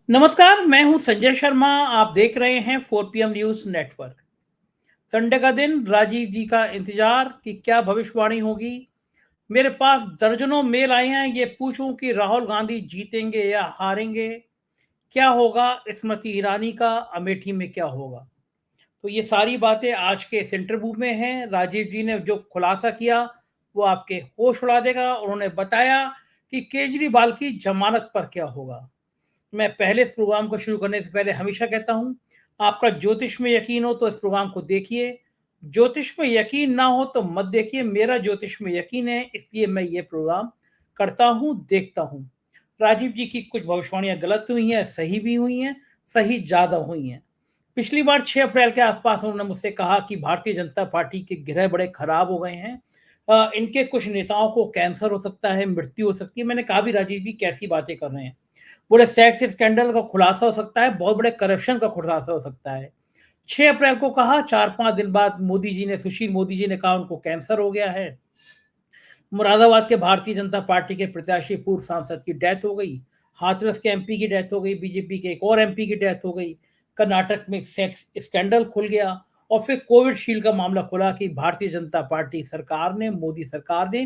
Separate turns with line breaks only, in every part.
नमस्कार, मैं हूं संजय शर्मा। आप देख रहे हैं 4 PM न्यूज नेटवर्क। संडे का दिन, राजीव जी का इंतजार कि क्या भविष्यवाणी होगी। मेरे पास दर्जनों मेल आए हैं ये पूछूं कि राहुल गांधी जीतेंगे या हारेंगे। क्या होगा स्मृति ईरानी का, अमेठी में क्या होगा। तो ये सारी बातें आज के इस इंटरव्यू में हैं। राजीव जी ने जो खुलासा किया वो आपके होश उड़ा देगा। उन्होंने बताया कि केजरीवाल की जमानत पर क्या होगा। मैं पहले इस प्रोग्राम को शुरू करने से पहले हमेशा कहता हूं, आपका ज्योतिष में यकीन हो तो इस प्रोग्राम को देखिए, ज्योतिष में यकीन ना हो तो मत देखिए। मेरा ज्योतिष में यकीन है, इसलिए मैं ये प्रोग्राम करता हूं, देखता हूं। राजीव जी की कुछ भविष्यवाणियां गलत हुई हैं, सही भी हुई हैं, सही ज्यादा हुई हैं। पिछली बार 6 अप्रैल के आसपास उन्होंने मुझसे कहा कि भारतीय जनता पार्टी के ग्रह बड़े खराब हो गए हैं। इनके कुछ नेताओं को कैंसर हो सकता है, मृत्यु हो सकती है। मैंने कहा भी राजीव जी कैसी बातें कर रहे हैं। बोले सेक्स स्कैंडल का खुलासा हो सकता है, बहुत बड़े करप्शन का खुलासा हो सकता है। 6 अप्रैल को कहा, 4-5 दिन बाद सुशील मोदी जी ने कहा उनको कैंसर हो गया है। मुरादाबाद के भारतीय जनता पार्टी के प्रत्याशी पूर्व सांसद की डेथ हो गई। हाथरस के एमपी की डेथ हो गई। बीजेपी के एक और एमपी की डेथ हो गई। कर्नाटक में सेक्स स्कैंडल खुल गया। और फिर कोविडशील्ड का मामला खुला कि भारतीय जनता पार्टी सरकार ने, मोदी सरकार ने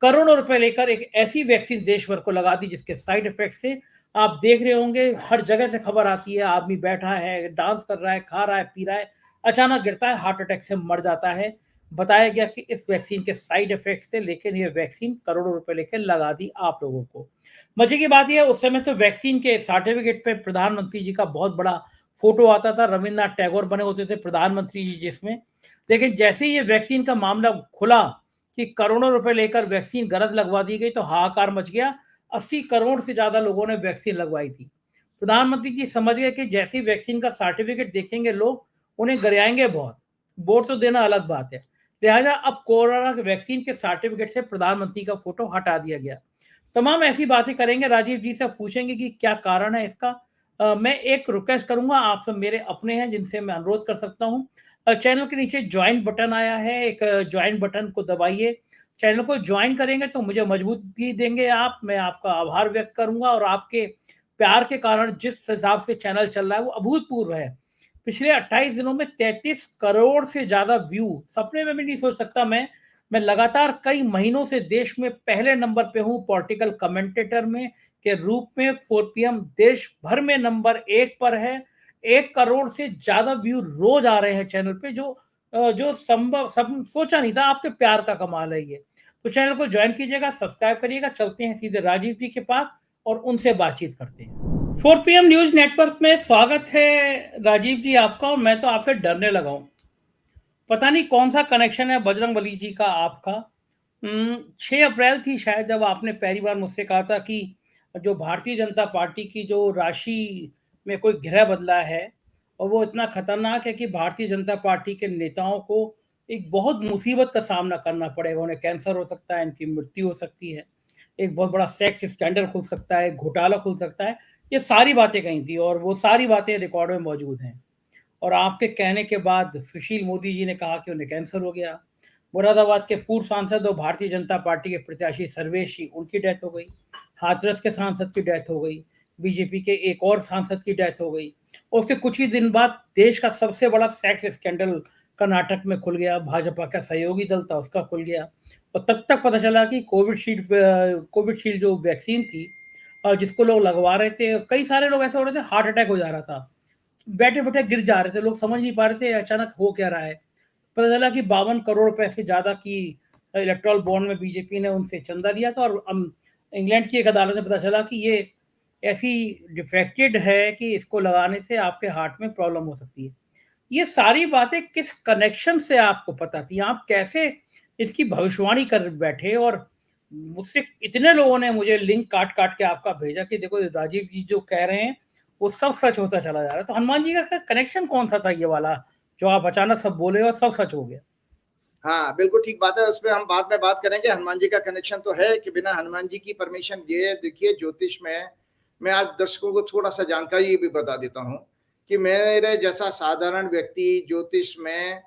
करोड़ों रुपए लेकर एक ऐसी वैक्सीन देश भर को लगा दी जिसके साइड इफेक्ट से आप देख रहे होंगे, हर जगह से खबर आती है। आदमी बैठा है, डांस कर रहा है, खा रहा है, पी रहा है, अचानक गिरता है, हार्ट अटैक से मर जाता है। बताया गया कि इस वैक्सीन के साइड इफेक्ट से, लेकिन ये वैक्सीन करोड़ों रुपए लेकर लगा दी आप लोगों को। मजे की बात यह, उस समय तो वैक्सीन के सर्टिफिकेट पे प्रधानमंत्री जी का बहुत बड़ा फोटो आता था, रविन्द्रनाथ टैगोर बने होते थे प्रधानमंत्री जी जिसमें। लेकिन जैसे ही ये वैक्सीन का मामला खुला कि करोड़ों रुपए लेकर वैक्सीन गलत लगवा दी गई, तो हाहाकार मच गया। 80 करोड़ से ज्यादा लोगों ने वैक्सीन लगवाई थी। प्रधानमंत्री जी समझ गए कि जैसे ही वैक्सीन का सर्टिफिकेट देखेंगे लोग, उन्हें गरियाएंगे बहुत। वोट तो देना अलग बात है। लिहाजा अब कोरोना वैक्सीन के सर्टिफिकेट से प्रधानमंत्री का फोटो हटा दिया गया। तमाम ऐसी बातें करेंगे, राजीव जी से पूछेंगे कि क्या कारण है इसका। मैं एक रिक्वेस्ट करूंगा, आप सब मेरे अपने हैं जिनसे मैं अनुरोध कर सकता हूं। चैनल के नीचे ज्वाइन बटन आया है, एक ज्वाइन बटन को दबाइए। चैनल को ज्वाइन करेंगे तो मुझे मजबूती देंगे आप, मैं आपका आभार व्यक्त करूंगा। और आपके प्यार के कारण जिस हिसाब से चैनल चल रहा है वो अभूतपूर्व है। पिछले 28 दिनों में 33 करोड़ से ज्यादा व्यू, सपने में भी नहीं सोच सकता मैं लगातार कई महीनों से देश में पहले नंबर पे हूं पॉलिटिकल कमेंटेटर में के रूप में। 4 PM देश भर में नंबर 1 पर है। 1 करोड़ से ज्यादा व्यू रोज आ रहे हैं चैनल पे, जो संभव सब सोचा नहीं था। आपके प्यार का कमाल है ये। तो चैनल को ज्वाइन कीजिएगा, सब्सक्राइब करिएगा। चलते हैं सीधे राजीव जी के पास और उनसे बातचीत करते हैं। 4 PM न्यूज नेटवर्क में स्वागत है राजीव जी आपका। और मैं तो आपसे डरने लगा हूं, पता नहीं कौन सा कनेक्शन है बजरंगबली जी का आपका। 6 अप्रैल थी शायद जब आपने पहली बार मुझसे कहा था कि जो भारतीय जनता पार्टी की जो राशि में कोई ग्रह बदला है, और वो इतना खतरनाक है कि भारतीय जनता पार्टी के नेताओं को एक बहुत मुसीबत का सामना करना पड़ेगा। उन्हें कैंसर हो सकता है, इनकी मृत्यु हो सकती है, एक बहुत बड़ा सेक्स स्कैंडल खुल सकता है, घोटाला खुल सकता है। ये सारी बातें कही थी और वो सारी बातें रिकॉर्ड में मौजूद हैं। और आपके कहने के बाद सुशील मोदी जी ने कहा कि उन्हें कैंसर हो गया। मुरादाबाद के पूर्व सांसद और भारतीय जनता पार्टी के प्रत्याशी सर्वेश जी, उनकी डेथ हो गई। हाथरस के सांसद की डेथ हो गई। बीजेपी के एक और सांसद की डेथ हो गई। और उसके कुछ ही दिन बाद देश का सबसे बड़ा सेक्स स्कैंडल कर्नाटक में खुल गया। भाजपा का सहयोगी दल था उसका खुल गया। और तब तक पता चला कि कोविडशील्ड जो वैक्सीन थी, जिसको लोग लगवा रहे थे, कई सारे लोग ऐसे हो रहे थे हार्ट अटैक हो जा रहा था, बैठे बैठे गिर जा रहे थे, लोग समझ नहीं पा रहे थे अचानक हो क्या रहा है। पता चला कि 52 करोड़ रुपए से ज्यादा की इलेक्ट्रल बॉन्ड में बीजेपी ने उनसे चंदा लिया था। और इंग्लैंड की एक अदालत में पता चला कि ये ऐसी डिफेक्टेड है कि इसको लगाने से आपके हार्ट में प्रॉब्लम हो सकती है। ये सारी बातें किस कनेक्शन से आपको पता थी? आप कैसे इसकी भविष्यवाणी कर बैठे? और मुझसे इतने लोगों ने मुझे लिंक काट काट के आपका भेजा कि देखो राजीव जी जो कह रहे हैं वो सब सच होता चला जा रहा है। तो हनुमान जी का कनेक्शन कौन सा था ये वाला, जो आप अचानक सब बोले और सब सच हो गया?
हाँ, बिल्कुल ठीक बात है। उसपे हम बाद में बात करेंगे। हनुमान जी का कनेक्शन तो है कि बिना हनुमान जी की परमिशन लिए, देखिए ज्योतिष में मैं आज दर्शकों को थोड़ा सा जानकारी भी बता देता हूँ कि मेरे जैसा साधारण व्यक्ति ज्योतिष में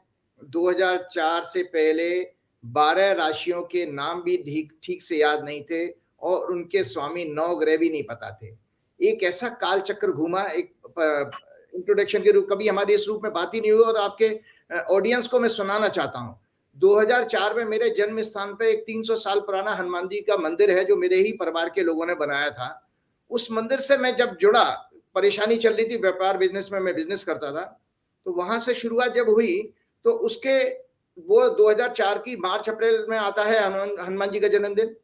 2004 से पहले 12 राशियों के नाम भी ठीक ठीक से याद नहीं थे और उनके स्वामी 9 ग्रह भी नहीं पता थे। एक ऐसा काल चक्र घूमा, एक इंट्रोडक्शन के रूप, कभी हमारी इस रूप में बात ही नहीं हुई, और आपके ऑडियंस को मैं सुनाना चाहता हूँ। 2004 में मेरे जन्म स्थान पे एक 300 साल पुराना हनुमान जी का मंदिर है, जो मेरे ही परिवार के लोगों ने बनाया था। उस मंदिर से मैं जब जुड़ा, परेशानी चल रही थी व्यापार बिजनेस में, मैं बिजनेस करता था, तो वहां से शुरुआत जब हुई, तो उसके वो 2004 की मार्च अप्रैल में आता है हनुमान जी का जन्मदिन।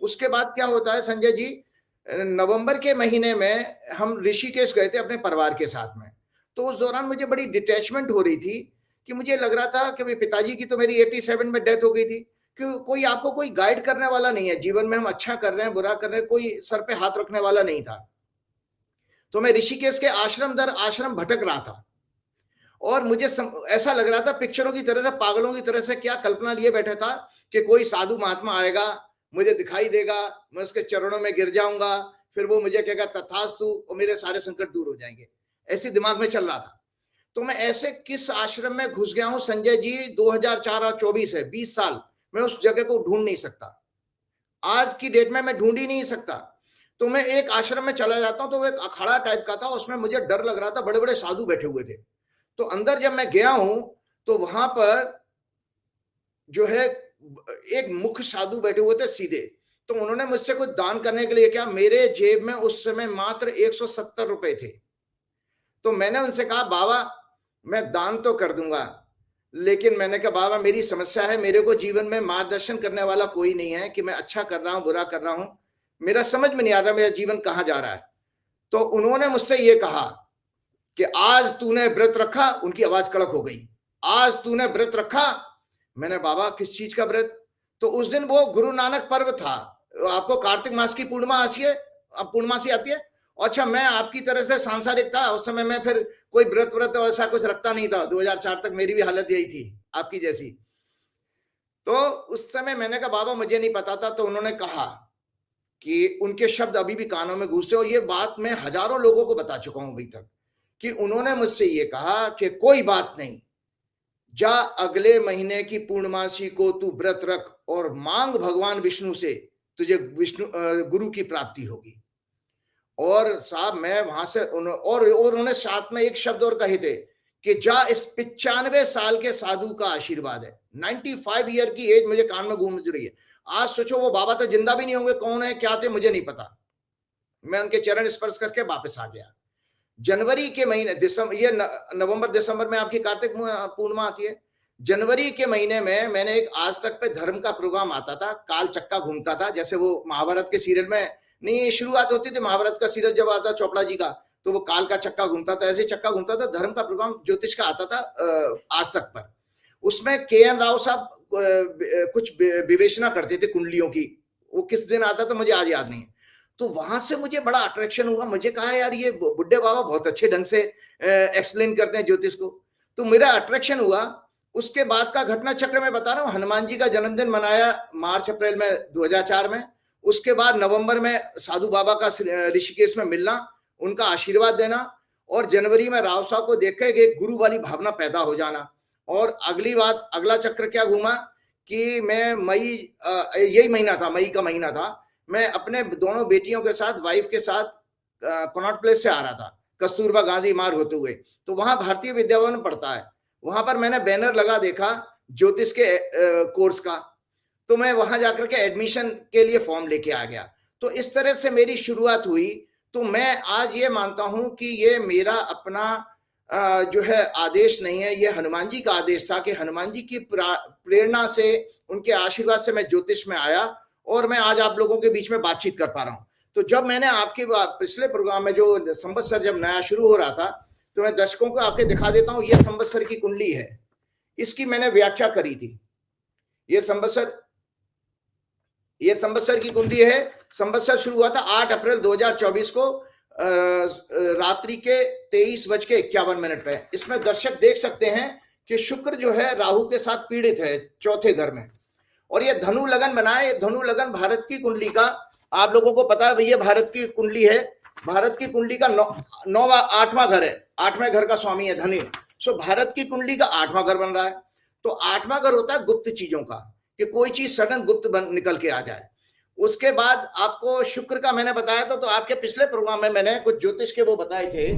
उसके बाद क्या होता है संजय जी, नवंबर के महीने में हम ऋषिकेश गए थे अपने परिवार के साथ में। तो उस दौरान मुझे बड़ी डिटैचमेंट हो रही थी, कि मुझे लग रहा था कि पिताजी की तो मेरी 87 में डेथ हो गई थी, कि कोई आपको कोई गाइड करने वाला नहीं है जीवन में, हम अच्छा कर रहे हैं बुरा कर रहे हैं, कोई सर पे हाथ रखने वाला नहीं था। तो मैं ऋषिकेश के आश्रम दर आश्रम भटक रहा था, और मुझे ऐसा लग रहा था पिक्चरों की तरह से, पागलों की तरह से, क्या कल्पना लिए बैठा था कि कोई साधु महात्मा आएगा, मुझे दिखाई देगा, मैं उसके चरणों में गिर जाऊंगा, फिर वो मुझे कहेगा तथास्तु, और मेरे सारे संकट दूर हो जाएंगे। ऐसे दिमाग में चल रहा था। तो मैं ऐसे किस आश्रम में घुस गया हूं संजय जी, 2004 और 24 है, 20 साल, मैं उस जगह को ढूंढ नहीं सकता। आज की डेट में मैं ढूंढ ही नहीं सकता। तो मैं एक आश्रम में चला जाता हूं, तो वो एक अखाड़ा टाइप का था, उसमें मुझे डर लग रहा था, बड़े बड़े साधु बैठे हुए थे। तो अंदर जब मैं गया हूं, तो वहां पर जो है एक मुख्य साधु बैठे हुए थे सीधे। तो उन्होंने मुझसे कुछ दान करने के लिए क्या, मेरे जेब में उस समय मात्र 170 रुपए थे। तो मैंने उनसे कहा बाबा मैं दान तो कर दूंगा, लेकिन मैंने कहा बाबा मेरी समस्या है, मेरे को जीवन में मार्गदर्शन करने वाला कोई नहीं है, कि मैं अच्छा कर रहा हूं बुरा कर रहा हूं, मेरा समझ में नहीं आ रहा मेरा जीवन कहां जा रहा है। तो उन्होंने मुझसे ये कहा कि आज तूने व्रत रखा, उनकी आवाज कड़क हो गई, आज तूने व्रत रखा। मैंने बाबा किस चीज का व्रत? तो उस दिन वो गुरु नानक पर्व था, आपको कार्तिक मास की पूर्णमासी है, अब पूर्णमासी आती है। अच्छा, मैं आपकी तरह से सांसारिक था उस समय, मैं फिर कोई व्रत ऐसा कुछ रखता नहीं था। 2004 तक मेरी भी हालत यही थी आपकी जैसी। तो उस समय मैंने कहा बाबा मुझे नहीं पता था। तो उन्होंने कहा कि उनके शब्द अभी भी कानों में गूंजते, और ये बात मैं हजारों लोगों को बता चुका हूं अभी तक, कि उन्होंने मुझसे ये कहा कि कोई बात नहीं, जा अगले महीने की पूर्णमासी को तू व्रत रख और मांग भगवान विष्णु से, तुझे विष्णु गुरु की प्राप्ति होगी। और साहब मैं वहां से और उन्होंने साथ में एक शब्द और कहे थे कि जा इस 95 साल के साधु का आशीर्वाद है। 95 ईयर की एज मुझे कान में गूंज रही है। आज सोचो वो बाबा तो जिंदा भी नहीं होंगे, कौन है क्या थे मुझे नहीं पता। मैं उनके चरण स्पर्श करके वापस आ गया। जनवरी के महीने, दिसंबर, ये नवंबर दिसंबर में आपकी कार्तिक पूर्णिमा आती है। जनवरी के महीने में मैंने एक आज तक पे धर्म का प्रोग्राम आता था, काल चक्का घूमता था, जैसे वो महाभारत के सीरियल में नहीं शुरुआत होती थी, महाभारत का सीरियल जब आता चोपड़ा जी का, तो वो काल का चक्का घूमता था, ऐसे चक्का घूमता था। धर्म का प्रोग्राम ज्योतिष का आता था आज तक पर। उसमें KN राव साहब कुछ विवेचना करते थे कुंडलियों की, वो किस दिन आता था मुझे आज याद नहीं है। तो वहां से मुझे बड़ा अट्रैक्शन हुआ, मुझे कहा यार ये बुड्ढे बाबा बहुत अच्छे ढंग से एक्सप्लेन करते हैं ज्योतिष को, तो मेरा अट्रैक्शन हुआ। उसके बाद का घटना चक्र मैं बता रहा हूँ, हनुमान जी का जन्मदिन मनाया मार्च अप्रैल में 2004 में। उसके बाद नवंबर में साधु बाबा का ऋषिकेश में मिलना, उनका आशीर्वाद देना, और जनवरी में राव साहब को देख के एक गुरु वाली भावना पैदा हो जाना। और अगली बात, अगला चक्र क्या घूमा कि मैं मई, यही महीना था, मई का महीना था, मैं अपने दोनों बेटियों के साथ, वाइफ के साथ कनॉट प्लेस से आ रहा था, कस्तूरबा गांधी मार्ग होते हुए। तो वहां भारतीय विद्या भवन पड़ता है, वहां पर मैंने बैनर लगा देखा ज्योतिष के कोर्स का। तो मैं वहां जाकर के एडमिशन के लिए फॉर्म लेके आ गया। तो इस तरह से मेरी शुरुआत हुई। तो मैं आज ये मानता हूं कि ये मेरा अपना जो है आदेश नहीं है, ये हनुमान जी का आदेश था, कि हनुमान जी की प्रेरणा से, उनके आशीर्वाद से मैं ज्योतिष में आया, और मैं आज आप लोगों के बीच में बातचीत कर पा रहा हूं। तो जब मैंने आपके पिछले प्रोग्राम में जो संवत्सर जब नया शुरू हो रहा था, तो मैं दर्शकों को आपके दिखा देता हूं, ये संवत्सर की कुंडली है, इसकी मैंने व्याख्या करी थी। ये संवत्सर की कुंडली है। संवत्सर शुरू हुआ था 8 अप्रैल 2024 को रात्रि के 23:51 पे। इसमें दर्शक देख सकते हैं कि शुक्र जो है राहु के साथ पीड़ित है चौथे घर में, और ये धनु लगन बनाए। धनु लगन भारत की कुंडली का, आप लोगों को पता है भैया, भारत की कुंडली है, भारत की कुंडली का 8वां घर है, 8वें घर का स्वामी है धनु। सो भारत की कुंडली का 8वां घर बन रहा है। तो 8वां घर होता है गुप्त चीजों का, कि कोई चीज सडन गुप्त निकल के आ जाए। उसके बाद आपको शुक्र का मैंने बताया तो आपके पिछले प्रोग्राम में मैंने कुछ ज्योतिष के वो बताए थे।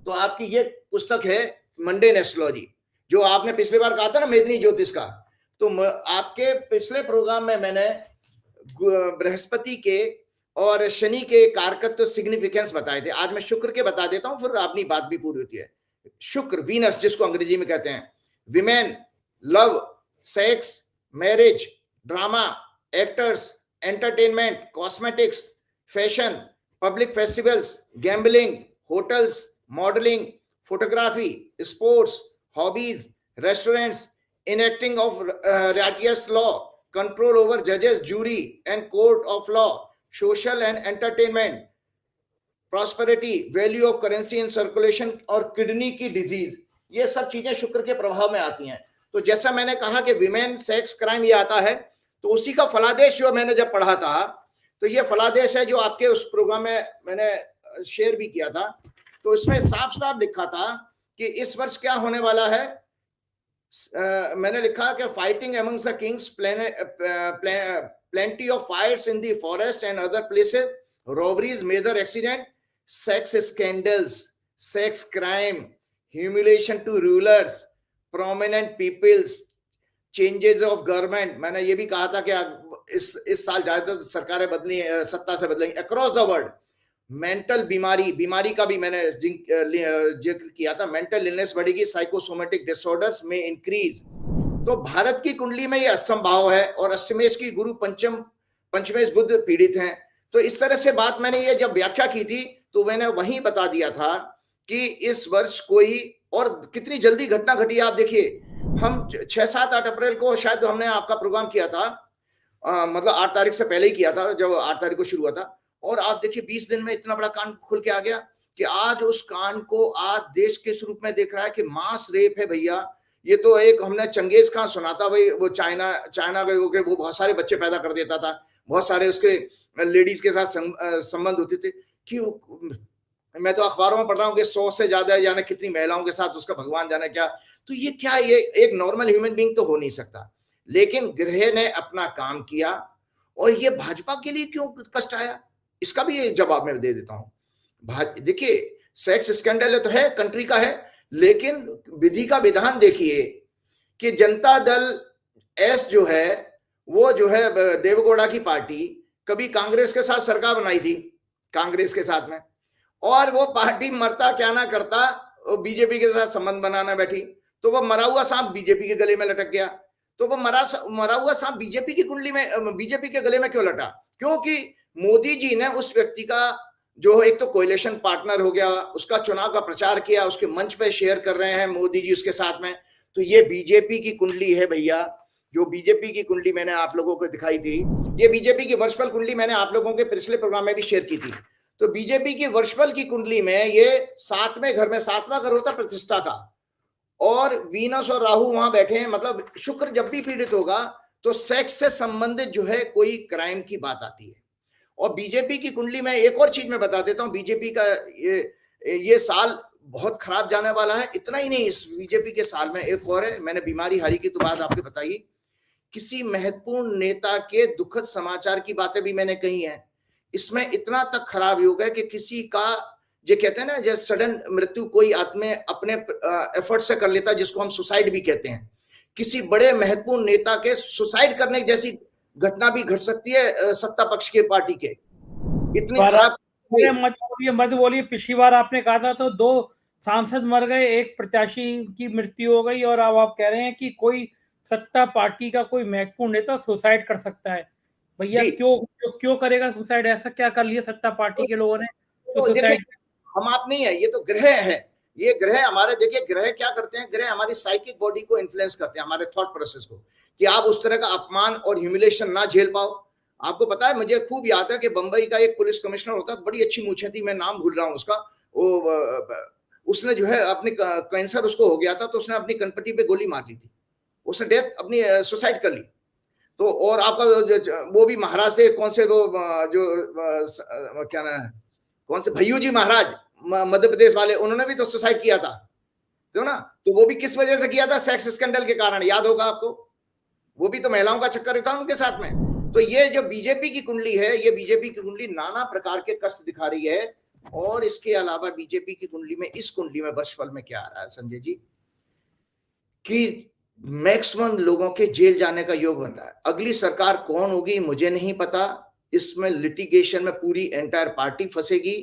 तो आपकी ये पुस्तक है मंडेन एस्ट्रोलॉजी, जो आपने पिछली बार कहा था ना मेदिनी ज्योतिष का। तो आपके पिछले प्रोग्राम में मैंने बृहस्पति के और शनि के कारकत्व सिग्निफिकेंस बताए थे। आज मैं शुक्र के बता देता हूं, फिर अपनी बात भी पूरी होती है। शुक्र, वीनस जिसको अंग्रेजी में कहते हैं, women, love, sex, marriage, drama, actors, entertainment, cosmetics, fashion, public festivals, gambling, hotels, modelling, photography, sports, hobbies, restaurants, enacting of righteous law, control over judges, jury and court of law, social and entertainment, prosperity, value of currency in circulation और kidney की disease, ये सब चीजें शुक्र के प्रभाव में आती हैं। तो जैसा मैंने कहा कि विमेन, सेक्स, क्राइम ये आता है, तो उसी का फलादेश जो मैंने जब पढ़ा था, तो ये फलादेश है जो आपके उस प्रोग्राम में मैंने शेयर भी किया था। तो इसमें साफ साफ लिखा था कि इस वर्ष क्या होने वाला है। मैंने लिखा कि fighting amongst the Kings, plenty of fires in the forest and other places, robberies, major accident, sex scandals, sex crime, humiliation to rulers, prominent peoples, changes of government। मैंने ये भी कहा था कि इस साल ज्यादातर सरकारें बदली, सत्ता से बदलेंगी अक्रॉस द वर्ल्ड। मेंटल बीमारी का भी मैंने जिक्र किया था, मेंटल इलनेस बढ़ेगी, साइकोसोमेटिक डिसऑर्डर्स में इंक्रीज। तो भारत की कुंडली में ये अष्टम भाव है और अष्टमेश की गुरु पंचमेश बुध पीड़ित हैं। तो इस तरह से बात मैंने ये जब व्याख्या की थी तो मैंने वहीं बता दिया था कि इस वर्ष कोई, और कितनी जल्दी घटना घटी आप देखिए। हम 6, 7, 8 अप्रैल को शायद हमने आपका प्रोग्राम किया था, मतलब 8 तारीख से पहले ही किया था जब 8 तारीख को शुरू हुआ था, और आप देखिए 20 दिन में इतना बड़ा कांड खुल के आ गया कि आज उस कांड को आज देश के स्वरूप में देख रहा है कि मास रेप है भैया। ये तो एक हमने चंगेज खान सुना था भाई, वो चाइना गए होके वो बहुत सारे बच्चे पैदा कर देता था, बहुत सारे उसके लेडीज के साथ संबंध होते थे। क्यों, मैं तो अखबारों में पढ़ रहा हूँ कि 100 से ज्यादा जाने कितनी महिलाओं के साथ उसका भगवान जाने क्या। तो ये क्या, ये एक नॉर्मल ह्यूमन बीइंग तो हो नहीं सकता। लेकिन ग्रह ने अपना काम किया, और ये भाजपा के लिए क्यों कष्ट आया, इसका भी जवाब मैं दे देता हूं। देखिए सेक्स स्कैंडल तो है, कंट्री का है, लेकिन विधि का विधान देखिए कि जनता दल एस जो है, वो जो है देवगौड़ा की पार्टी कभी कांग्रेस के साथ सरकार बनाई थी, कांग्रेस के साथ में, और वो पार्टी मरता क्या ना करता बीजेपी के साथ संबंध बनाना बैठी, तो वो मरा हुआ सांप बीजेपी के गले में लटक गया। तो वो मरा हुआ सांप बीजेपी की कुंडली में, बीजेपी के गले में क्यों लटा? क्योंकि मोदी जी ने उस व्यक्ति का जो एक तो कोएलिशन पार्टनर हो गया, उसका चुनाव का प्रचार किया, उसके मंच पे शेयर कर रहे हैं मोदी जी उसके साथ में। तो ये बीजेपी की कुंडली है भैया, जो बीजेपी की कुंडली मैंने आप लोगों को दिखाई थी, ये बीजेपी की वर्षफल कुंडली मैंने आप लोगों के पिछले प्रोग्राम में भी शेयर की थी। तो बीजेपी की वर्षफल की कुंडली में ये 7वें घर में, 7वां घर होता प्रतिष्ठा का, और वीनस और राहु वहां बैठे हैं। मतलब शुक्र जब भी पीड़ित होगा तो सेक्स से संबंधित जो है कोई क्राइम की बात आती है। और बीजेपी की कुंडली में एक और चीज मैं बता देता हूं, बीजेपी का ये साल बहुत खराब जाने वाला है। इतना ही नहीं, इस बीजेपी के साल में एक और है, मैंने बीमारी हारी की तो बात आपको बताई, किसी महत्वपूर्ण नेता के दुखद समाचार की बातें भी मैंने कही हैं। इसमें इतना तक खराब योग है कि किसी का, जो कहते हैं ना, जैसे सडन मृत्यु कोई आदमी अपने एफर्ट से कर लेता है, जिसको हम सुसाइड भी कहते हैं। किसी बड़े महत्वपूर्ण नेता के सुसाइड करने जैसी घटना भी घट सकती है सत्ता पक्ष के पार्टी के, इतनी खराब।
मत बोलिए, पिछली बार आपने कहा था तो 2 सांसद मर गए, एक प्रत्याशी की मृत्यु हो गई, और अब आप कह रहे हैं कि कोई सत्ता पार्टी का कोई महत्वपूर्ण नेता सुसाइड कर सकता है। भैया क्यों करेगा सुसाइड? ऐसा क्या कर लिया सत्ता पार्टी के लोगों ने तो सुसाइड?
हम आप नहीं है, ये तो ग्रह है। ये ग्रह हमारे, देखिए ग्रह क्या करते हैं, ग्रह हमारी साइकिक बॉडी को इन्फ्लुएंस करते हैं, हमारे थॉट प्रोसेस को, कि आप उस तरह का अपमान और ह्यूमिलेशन ना झेल पाओ। आपको पता है, मुझे खूब याद है कि बंबई का एक पुलिस कमिश्नर होता, बड़ी अच्छी मूछें थी, मैं नाम भूल रहा हूँ उसका, वो उसने जो है अपनी कैंसर उसको हो गया था, तो उसने अपनी कनपट्टी पे गोली मार ली थी, उसने डेथ अपनी सुसाइड कर ली। तो और आपका वो भी महाराज से, कौन से वो जो क्या नाम है, कौन से भैयू जी महाराज मध्य प्रदेश वाले, उन्होंने भी तो सुसाइड किया था, तो ना, तो वो भी किस वजह से किया था? सेक्स स्कैंडल के कारण, याद होगा आपको, वो भी तो महिलाओं का चक्कर था उनके साथ में। तो ये जो बीजेपी की कुंडली है, ये बीजेपी की कुंडली नाना प्रकार के कष्ट दिखा रही है। और इसके अलावा बीजेपी की कुंडली में, इस कुंडली में वर्षफल में क्या आ रहा है संजय जी, कि मैक्सिमम लोगों के जेल जाने का योग बन रहा है। अगली सरकार कौन होगी मुझे नहीं पता, इसमें लिटिगेशन में पूरी एंटायर पार्टी फंसेगी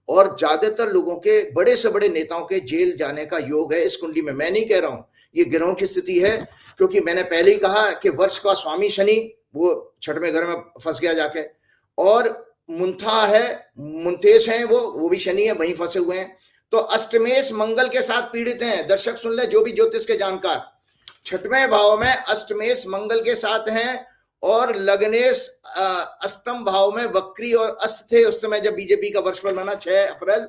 और ज्यादातर लोगों के, बड़े से बड़े नेताओं के जेल जाने का योग है इस कुंडली में। मैं नहीं कह रहा हूं, ये गिरोह की स्थिति है, क्योंकि मैंने पहले ही कहा कि वर्ष का स्वामी शनि वो छठवें घर में फंस गया जाके, और मुंथा है, मुंतेश है, वो भी शनि है, वहीं फंसे हुए हैं। तो अष्टमेश मंगल के साथ पीड़ित हैं। दर्शक सुन ले, जो भी ज्योतिष के जानकार, छठवें भाव में अष्टमेश मंगल के साथ हैं, और लग्नेश अष्टम भाव में वक्री और अस्त थे उस समय जब बीजेपी का वर्षफल बना 6 अप्रैल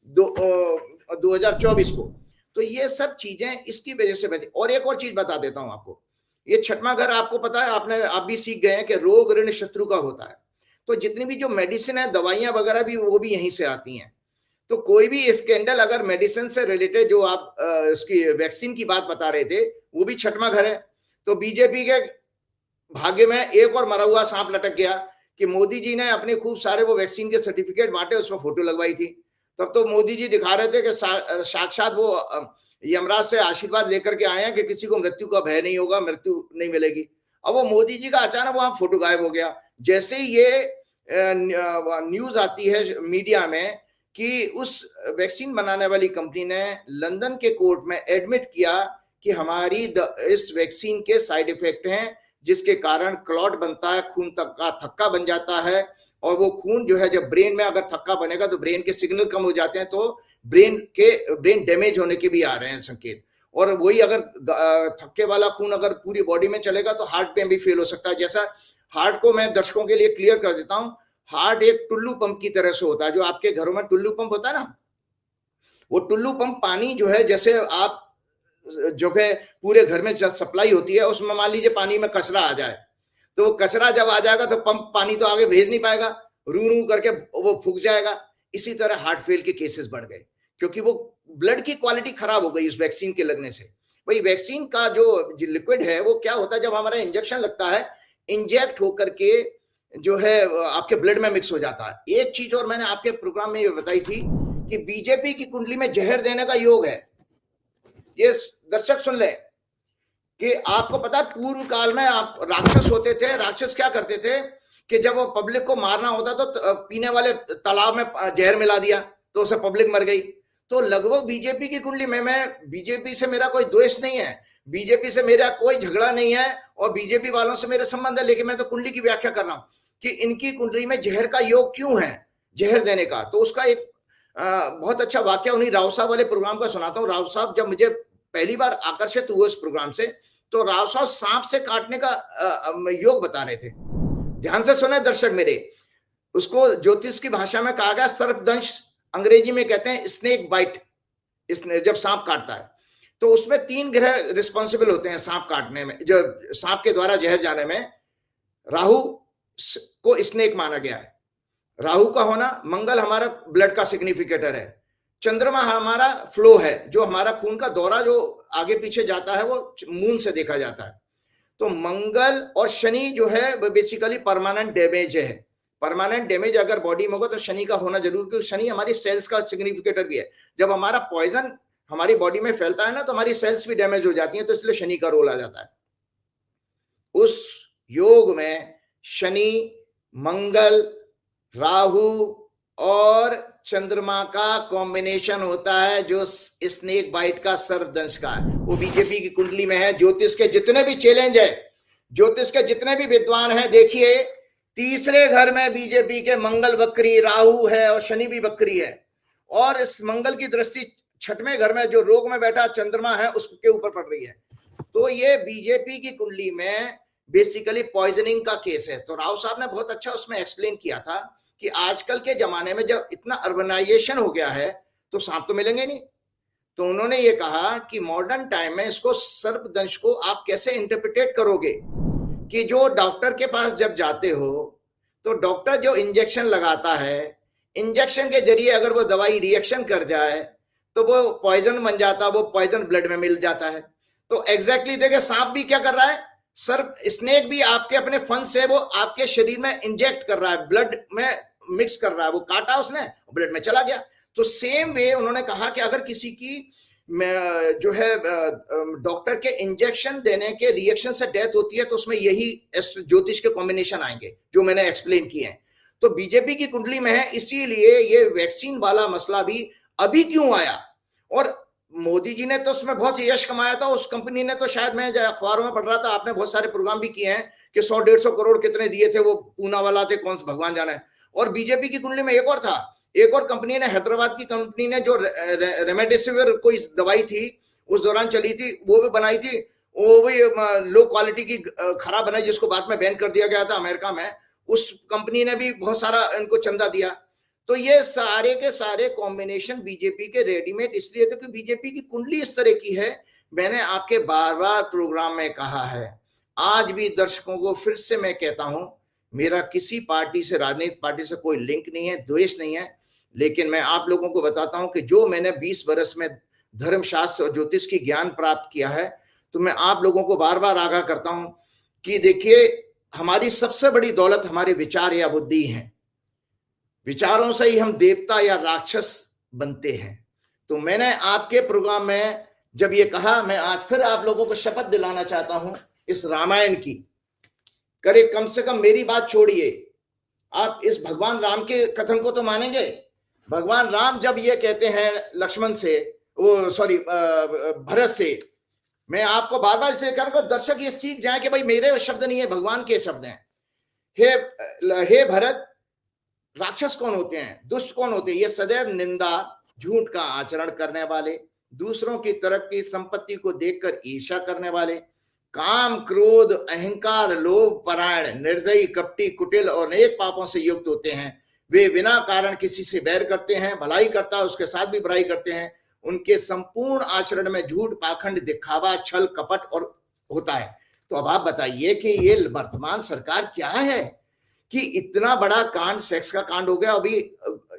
2024 को। तो ये सब चीजें इसकी वजह से बनी। और एक और चीज बता देता हूं आपको, ये छठवां घर आपको पता है, आप भी सीख गए हैं कि रोग ऋण शत्रु का होता है। तो जितनी भी जो मेडिसिन है, दवाइयां वगैरह भी, वो भी यहीं से आती हैं। तो कोई भी स्कैंडल अगर मेडिसिन से रिलेटेड, जो आप इसकी वैक्सीन की बात बता रहे थे, वो भी छठवां घर है। तो बीजेपी के भाग्य में एक और मरा हुआ सांप लटक गया कि मोदी जी ने अपने खूब सारे वो वैक्सीन के सर्टिफिकेट बांटे, उसमें फोटो लगवाई थी। तब तो मोदी जी दिखा रहे थे कि साक्षात वो यमराज से आशीर्वाद लेकर के आए हैं कि किसी को मृत्यु का भय नहीं होगा, मृत्यु नहीं मिलेगी। अब वो मोदी जी का अचानक वहां फोटो गायब हो गया। जैसे ही ये न्यूज आती है मीडिया में कि उस वैक्सीन बनाने वाली कंपनी ने लंदन के कोर्ट में एडमिट किया कि हमारी इस वैक्सीन के साइड इफेक्ट हैं, जिसके कारण क्लॉट बनता है, खून तक का थक्का बन जाता है, और वो खून जो है, जब ब्रेन में अगर थक्का बनेगा तो ब्रेन के सिग्नल कम हो जाते हैं, तो ब्रेन डैमेज होने के भी आ रहे हैं संकेत। और वही अगर थक्के वाला खून अगर पूरी बॉडी में चलेगा तो हार्ट में भी फेल हो सकता है। जैसा हार्ट को मैं दर्शकों के लिए क्लियर कर देता हूं, हार्ट एक टुल्लू पंप की तरह से होता है। जो आपके घरों में टुल्लू पंप होता है ना, वो टुल्लू पंप पानी जो है, जैसे आप जो है पूरे घर में सप्लाई होती है, उसमें मान लीजिए पानी में कचरा आ जाए, तो वो कचरा जब आ जाएगा तो पंप पानी तो आगे भेज नहीं पाएगा, रू रू करके वो फूक जाएगा। इसी तरह हार्ट फेल के केसेस बढ़ गए, क्योंकि वो ब्लड की क्वालिटी खराब हो गई उस वैक्सीन के लगने से। भाई वैक्सीन का जो लिक्विड है, वो क्या होता है, जब हमारा इंजेक्शन लगता है, इंजेक्ट होकर के जो है आपके ब्लड में मिक्स हो जाता है। एक चीज और मैंने आपके प्रोग्राम में ये बताई थी कि बीजेपी की कुंडली में जहर देने का योग है। ये दर्शक सुन ले कि आपको पता है, पूर्व काल में आप राक्षस होते थे, राक्षस क्या करते थे कि जब वो पब्लिक को मारना होता तो पीने वाले तालाब में जहर मिला दिया, तो उसे पब्लिक मर गई। तो लगभग बीजेपी की कुंडली में, मैं बीजेपी से मेरा कोई द्वेष नहीं है, बीजेपी से मेरा कोई झगड़ा नहीं है, और बीजेपी वालों से मेरा संबंध है, लेकिन मैं तो कुंडली की व्याख्या कर रहा हूं कि इनकी कुंडली में जहर का योग क्यों है, जहर देने का। तो उसका एक बहुत अच्छा वाक्य उन्हीं राव साहब वाले प्रोग्राम का सुनाता हूँ। राव साहब जब मुझे पहली बार आकर्षित हुए इस प्रोग्राम से, तो राव साहब सांप से काटने का योग बता रहे थे। ध्यान से सुने दर्शक मेरे, उसको ज्योतिष की भाषा में कहा गया सर्पदंश, अंग्रेजी में कहते हैं स्नेक बाइट। जब सांप काटता है तो उसमें 3 ग्रह रिस्पॉन्सिबल होते हैं सांप काटने में, जो सांप के द्वारा जहर जाने में। राहु को स्नेक माना गया है, राहु का होना। मंगल हमारा ब्लड का सिग्निफिकेटर है। चंद्रमा हमारा फ्लो है, जो हमारा खून का दौरा जो आगे पीछे जाता है, वो मून से देखा जाता है। तो मंगल और शनि जो है वो बेसिकली परमानेंट डैमेज है। परमानेंट डैमेज अगर बॉडी में होगा तो शनि का होना जरूर, क्योंकि शनि हमारी सेल्स का सिग्निफिकेटर भी है। जब हमारा पॉइजन हमारी बॉडी में फैलता है ना, तो हमारी सेल्स भी डैमेज हो जाती हैं, तो इसलिए शनि का रोल आ जाता है। उस योग में शनि, मंगल, राहु और चंद्रमा का कॉम्बिनेशन होता है, जो स्नेक बाइट का, सर्पदंश का है। वो बीजेपी की कुंडली में है। ज्योतिष के जितने भी चैलेंज है, ज्योतिष के जितने भी विद्वान हैं, देखिए तीसरे घर में बीजेपी के मंगल वक्री, राहु है और शनि भी वक्री है, और इस मंगल की दृष्टि छठवें घर में जो रोग में बैठा चंद्रमा है उसके ऊपर पड़ रही है। तो ये बीजेपी की कुंडली में बेसिकली पॉइजनिंग का केस है। तो राव साहब ने बहुत अच्छा उसमें एक्सप्लेन किया था कि आजकल के जमाने में जब इतना अर्बनाइजेशन हो गया है तो सांप तो मिलेंगे नहीं। तो उन्होंने ये कहा कि मॉडर्न टाइम में इसको सर्पदंश को आप कैसे इंटरप्रिटेट करोगे, कि जो डॉक्टर के पास जब जाते हो तो डॉक्टर जो इंजेक्शन लगाता है, इंजेक्शन के जरिए अगर वो दवाई रिएक्शन कर जाए तो वो पॉइजन बन जाता है, वो पॉइजन ब्लड में मिल जाता है। तो एग्जैक्टली देखे सांप भी क्या कर रहा है, सर स्नेक भी आपके अपने फन से वो आपके शरीर में इंजेक्ट कर रहा है, ब्लड में मिक्स कर रहा है, वो काटा उसने ब्लड में चला गया। तो सेम वे उन्होंने कहा कि अगर किसी की जो है डॉक्टर के इंजेक्शन देने के रिएक्शन से डेथ होती है तो उसमें यही ज्योतिष के कॉम्बिनेशन आएंगे जो मैंने एक्सप्लेन किए हैं। तो बीजेपी की कुंडली में है, इसीलिए ये वैक्सीन वाला मसला भी अभी क्यों आया। और मोदी जी ने तो उसमें बहुत यश कमाया था, उस कंपनी ने तो शायद मैं अखबारों में पढ़ रहा था, आपने बहुत सारे प्रोग्राम भी किए हैं कि 100-150 करोड़ कितने दिए थे, वो पूना वाला थे कौन सा भगवान जाने। और बीजेपी की कुंडली में एक और था, एक और कंपनी ने, हैदराबाद की कंपनी ने जो रेमडेसिविर कोई दवाई थी उस दौरान चली थी, वो भी बनाई थी, वो भी लो क्वालिटी की खराब बनाई, जिसको बाद में बैन कर दिया गया था अमेरिका में। उस कंपनी ने भी बहुत सारा इनको चंदा दिया। तो ये सारे के सारे कॉम्बिनेशन बीजेपी के रेडीमेड इसलिए थे कि बीजेपी की कुंडली इस तरह की है। मैंने आपके बार बार प्रोग्राम में कहा है, आज भी दर्शकों को फिर से मैं कहता हूं, मेरा किसी पार्टी से, राजनीतिक पार्टी से कोई लिंक नहीं है, द्वेष नहीं है, लेकिन मैं आप लोगों को बताता हूं कि जो मैंने 20 वर्ष में धर्मशास्त्र और ज्योतिष की ज्ञान प्राप्त किया है, तो मैं आप लोगों को बार बार आगाह करता हूं कि देखिए, हमारी सबसे बड़ी दौलत हमारे विचार या बुद्धि है। विचारों से ही हम देवता या राक्षस बनते हैं। तो मैंने आपके प्रोग्राम में जब ये कहा, मैं आज फिर आप लोगों को शपथ दिलाना चाहता हूं इस रामायण की, करे कम से कम मेरी बात छोड़िए, आप इस भगवान राम के कथन को तो मानेंगे। भगवान राम जब ये कहते हैं लक्ष्मण से, वो सॉरी भरत से, मैं आपको बार बार इसलिए कह रहा हूं दर्शक ये सीख जाए कि भाई मेरे शब्द नहीं है, भगवान के शब्द हैं। हे भरत, राक्षस कौन होते हैं, दुष्ट कौन होते हैं? ये सदैव निंदा, झूठ का आचरण करने वाले, दूसरों की तरक्की संपत्ति को देखकर ईर्ष्या करने वाले, काम क्रोध अहंकार लोभ परायण निर्दयी कपटी कुटिल और अनेक पापों से युक्त होते हैं। वे बिना कारण किसी से बैर करते हैं, भलाई करता है उसके साथ भी बुराई करते हैं। उनके संपूर्ण आचरण में झूठ पाखंड दिखावा छल कपट और होता है। तो अब आप बताइए कि ये वर्तमान सरकार क्या है कि इतना बड़ा कांड, सेक्स का कांड हो गया। अभी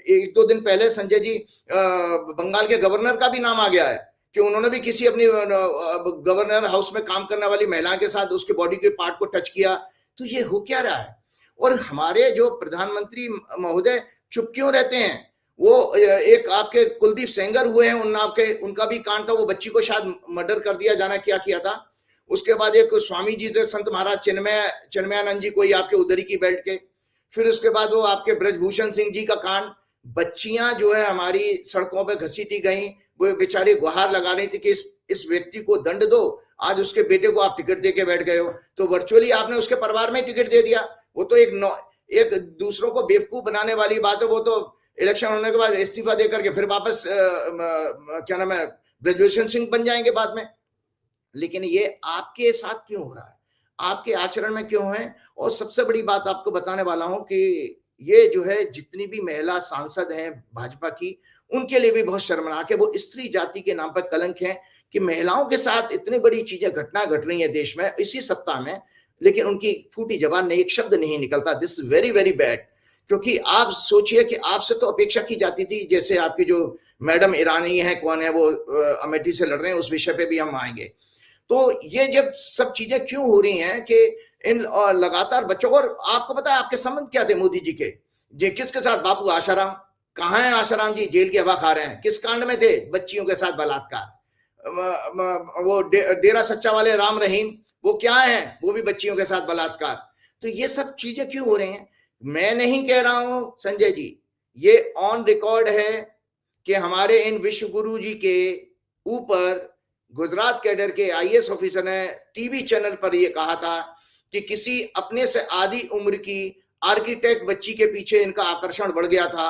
1-2 दिन पहले संजय जी, बंगाल के गवर्नर का भी नाम आ गया है कि उन्होंने भी किसी अपनी गवर्नर हाउस में काम करने वाली महिला के साथ उसके बॉडी के पार्ट को टच किया। तो ये हो क्या रहा है? और हमारे जो प्रधानमंत्री महोदय चुप क्यों रहते हैं? वो एक आपके कुलदीप सेंगर हुए हैं, उनका भी कांड था, वो बच्ची को शायद मर्डर कर दिया जाना, क्या किया था। उसके बाद एक स्वामी जी थे, संत महाराज चिन्मयानंद जी, कोई आपके उधरी की बेल्ट के। फिर उसके बाद वो आपके ब्रजभूषण सिंह जी का कांड, बच्चियां जो है हमारी सड़कों पे घसीटी गई, वो बेचारी गुहार लगा रही थी कि इस व्यक्ति को दंड दो। आज उसके बेटे को आप टिकट दे के बैठ गए हो, तो वर्चुअली आपने उसके परिवार में टिकट दे दिया। वो तो एक दूसरों को बेवकूफ बनाने वाली बात है। वो तो इलेक्शन होने के बाद इस्तीफा दे करके फिर वापस क्या नाम है, ब्रजभूषण सिंह बन जाएंगे बाद में। लेकिन ये आपके साथ क्यों हो रहा है, आपके आचरण में क्यों है? और सबसे बड़ी बात आपको बताने वाला हूं कि ये जो है जितनी भी महिला सांसद हैं भाजपा की, उनके लिए भी बहुत शर्मनाक है। वो स्त्री जाति के नाम पर कलंक है कि महिलाओं के साथ इतनी बड़ी चीजें घट रही है देश में, इसी सत्ता में, लेकिन उनकी फूटी जबान में एक शब्द नहीं निकलता। This very very bad. क्योंकि आप सोचिए कि आपसे तो अपेक्षा की जाती थी, जैसे आपकी जो मैडम ईरानी है, कौन है वो, अमेठी से लड़ रहे हैं, उस विषय पे भी हम आएंगे। तो ये जब सब चीजें क्यों हो रही हैं कि इन लगातार बच्चों को, और आपको पता है आपके संबंध क्या थे मोदी जी के? किसके साथ? बापू आशाराम। कहाँ है आशाराम जी? जेल की हवा खा रहे हैं। किस कांड में थे? बच्चियों के साथ बलात्कार। वो डेरा सच्चा वाले राम रहीम, वो क्या है? वो भी बच्चियों के साथ बलात्कार। तो ये सब चीजें क्यों हो रही हैं? मैं नहीं कह रहा हूं संजय जी, ये ऑन रिकॉर्ड है कि हमारे इन विश्व गुरु जी के ऊपर गुजरात कैडर के आईएएस ऑफिसर ने टीवी चैनल पर यह कहा था कि किसी अपने से आधी उम्र की आर्किटेक्ट बच्ची के पीछे इनका आकर्षण बढ़ गया था।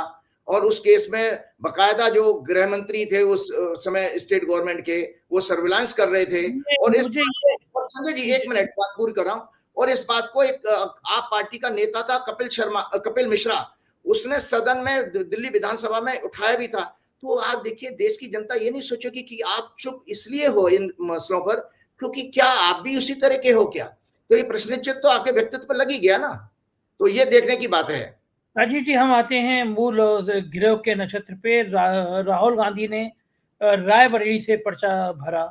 और उस केस में बकायदा जो गृह मंत्री थे उस समय स्टेट गवर्नमेंट के, वो सर्विलांस कर रहे थे। और इस संजय जी, एक मिनट बात पूरी कर रहा हूं। और इस बात को एक आप पार्टी का नेता था कपिल मिश्रा, उसने सदन में दिल्ली विधानसभा में उठाया भी था। तो आज देखिए, देश की जनता ये नहीं सोचेगी कि आप चुप इसलिए हो इन मसलों पर क्योंकि क्या आप भी उसी तरह के हो क्या? तो ये प्रश्न चिन्ह तो आपके व्यक्तित्व पर लग ही गया ना। तो ये देखने की बात है।
राजीव जी, हम आते हैं मूल गिरोह के नक्षत्र पे। राहुल गांधी ने रायबरेली से पर्चा भरा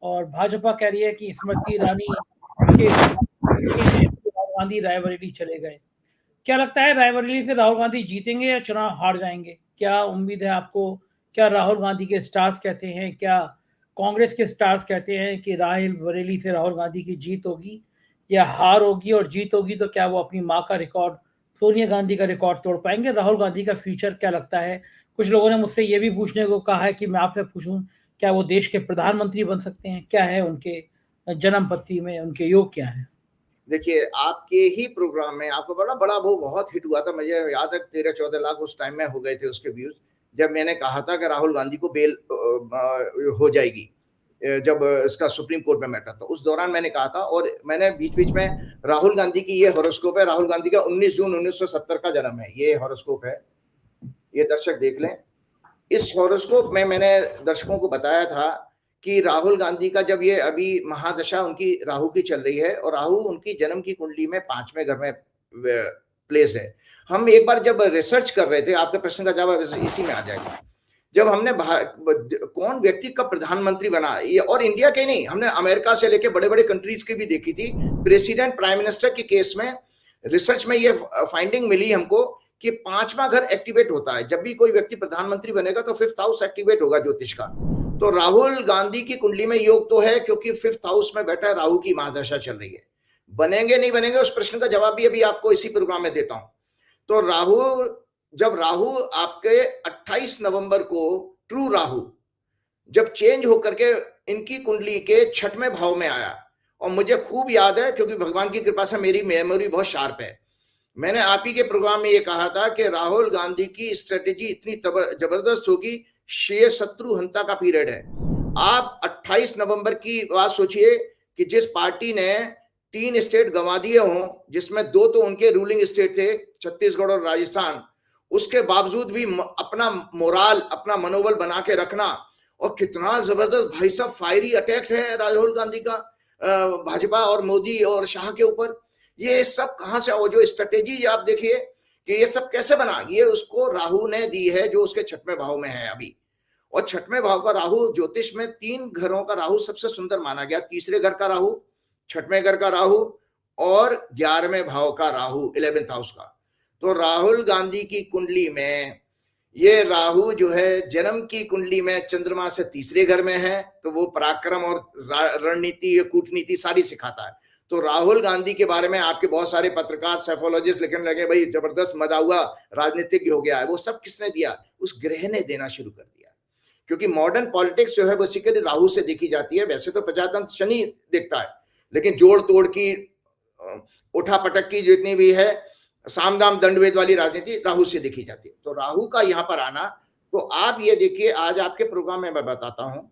और भाजपा कह रही है कि स्मृति ईरानी के राहुल गांधी रायबरेली चले गए। क्या लगता है रायबरेली से राहुल गांधी जीतेंगे या चुनाव हार जाएंगे? क्या उम्मीद है आपको? क्या राहुल गांधी के स्टार्स कहते हैं, क्या कांग्रेस के स्टार्स कहते हैं कि रायबरेली से राहुल गांधी की जीत होगी या हार होगी? और जीत होगी तो क्या वो अपनी माँ का रिकॉर्ड, सोनिया गांधी का रिकॉर्ड तोड़ पाएंगे? राहुल गांधी का फ्यूचर क्या लगता है? कुछ लोगों ने मुझसे ये भी पूछने को कहा है कि मैं आपसे पूछूं, क्या वो देश के प्रधानमंत्री बन सकते हैं? क्या है उनके जन्म पत्री में, उनके योग क्या है?
देखिए, आपके ही प्रोग्राम में आपको बड़ा वो बहुत हिट हुआ था, मुझे याद है 13-14 लाख उस टाइम में हो गए थे उसके व्यूज, जब मैंने कहा था कि राहुल गांधी को बेल हो जाएगी जब इसका सुप्रीम कोर्ट में मैटर था। उस दौरान मैंने कहा था, और मैंने बीच में राहुल गांधी की ये हॉरोस्कोप है, राहुल गांधी का 19 जून 1970 का जन्म है, ये हॉरोस्कोप है, ये दर्शक देख लें। इस हॉरोस्कोप में मैंने दर्शकों को बताया था कि राहुल गांधी का जब ये अभी महादशा उनकी राहु की चल रही है, और राहु उनकी जन्म की कुंडली में 5वें घर में प्लेस है। हम एक बार जब रिसर्च कर रहे थे, आपके प्रश्न का जवाब इसी में आ जाएगा, जब हमने कौन व्यक्ति कब प्रधानमंत्री बना, ये और इंडिया के नहीं, हमने अमेरिका से लेके बड़े बड़े कंट्रीज की भी देखी थी। प्रेसिडेंट प्राइम मिनिस्टर के केस में रिसर्च में ये फाइंडिंग मिली हमको कि 5वां घर एक्टिवेट होता है। जब भी कोई व्यक्ति प्रधानमंत्री बनेगा तो 5th हाउस एक्टिवेट होगा ज्योतिष का। तो राहुल गांधी की कुंडली में योग तो है, क्योंकि 5th हाउस में बैठा है, राहु की महादशा चल रही है। बनेंगे नहीं बनेंगे उस प्रश्न का जवाब भी अभी आपको इसी प्रोग्राम में देता हूं। तो जब राहु आपके 28 नवंबर को ट्रू राहु जब चेंज होकर के इनकी कुंडली के 6वें भाव में आया, और मुझे खूब याद है क्योंकि भगवान की कृपा से मेरी मेमोरी बहुत शार्प है, मैंने आप ही के प्रोग्राम में ये कहा था कि राहुल गांधी की स्ट्रेटेजी इतनी जबरदस्त होगी, शेर शत्रु हंता का पीरियड है। आप 28 नवंबर की बात सोचिए कि जिस पार्टी ने 3 स्टेट गंवा दिए हों, जिसमें 2 तो उनके रूलिंग स्टेट थे, छत्तीसगढ़ और राजस्थान, उसके बावजूद भी अपना मोराल, अपना मनोबल बना के रखना, और कितना जबरदस्त भाई साहब फायरी अटैक है राहुल गांधी का भाजपा और मोदी और शाह के ऊपर। ये सब कहां से, वो जो स्ट्रेटेजी आप देखिए कि ये सब कैसे बना, ये उसको राहु ने दी है जो उसके 6वें भाव में है अभी। और 6वें भाव का राहु, ज्योतिष में 3 घरों का राहु सबसे सुंदर माना गया। तीसरे घर का राहु, 6वें घर का राहु, और 11वें भाव का राहु 11th हाउस का। तो राहुल गांधी की कुंडली में ये राहु जो है जन्म की कुंडली में चंद्रमा से तीसरे घर में है, तो वो पराक्रम और रणनीति, कूटनीति सारी सिखाता है। तो राहुल गांधी के बारे में आपके बहुत सारे पत्रकार, साइकोलॉजिस्ट लिखने लगे, भाई जबरदस्त मजा हुआ, राजनीतिज्ञ हो गया है। वो सब किसने दिया? उस ग्रह ने देना शुरू कर दिया, क्योंकि मॉडर्न पॉलिटिक्स जो है बेसिकली राहु से देखी जाती है। वैसे तो प्रजातंत्र शनि देखता है, लेकिन जोड़ तोड़ की, उठा पटक की जितनी भी है, सामदाम दंडभेद वाली राजनीति राहु से देखी जाती है। तो राहु का यहाँ पर आना, तो आप ये देखिए, आज आपके प्रोग्राम में मैं बताता हूं,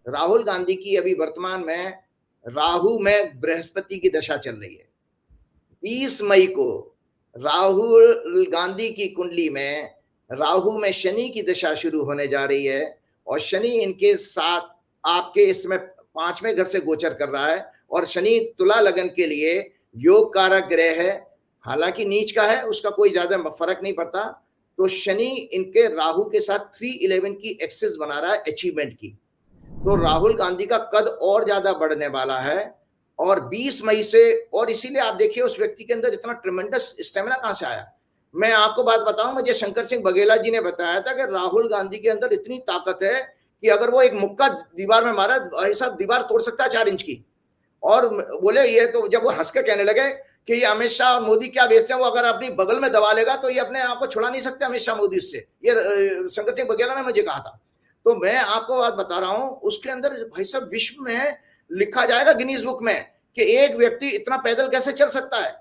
राहुल गांधी की अभी वर्तमान में राहु में बृहस्पति की दशा चल रही है। 20 मई को राहुल गांधी की कुंडली में राहु में शनि की दशा शुरू होने जा रही है, और शनि इनके साथ आपके इसमें 5वें घर से गोचर कर रहा है। और शनि तुला लगन के लिए योग कारक ग्रह है, हालांकि नीच का है, उसका कोई ज्यादा फर्क नहीं पड़ता। तो शनि इनके राहु के साथ 311 की एक्सिस बना रहा है अचीवमेंट की। तो राहुल गांधी का कद और ज्यादा बढ़ने वाला है, और 20 मई से, और इसीलिए आप देखिए उस व्यक्ति के अंदर इतना ट्रेमेंडस स्टेमिना कहां से आया। मैं आपको बात बताऊं, मुझे शंकर सिंह बघेला जी ने बताया था कि राहुल गांधी के अंदर इतनी ताकत है कि अगर वो एक मुक्का दीवार में मारा, भाई साहब दीवार तोड़ सकता है 4 इंच की। और बोले ये तो, जब वो हंस के कहने लगे कि ये अमित शाह और मोदी क्या बेचते हैं, वो अगर अपनी बगल में दबा लेगा तो ये अपने आप को छुड़ा नहीं सकते अमित शाह मोदी से, ये शंकर सिंह बघेला ने मुझे कहा था। तो मैं आपको बात बता रहा हूं, उसके अंदर भाई साहब विश्व में लिखा जाएगा गिनीज बुक में कि एक व्यक्ति इतना पैदल कैसे चल सकता है।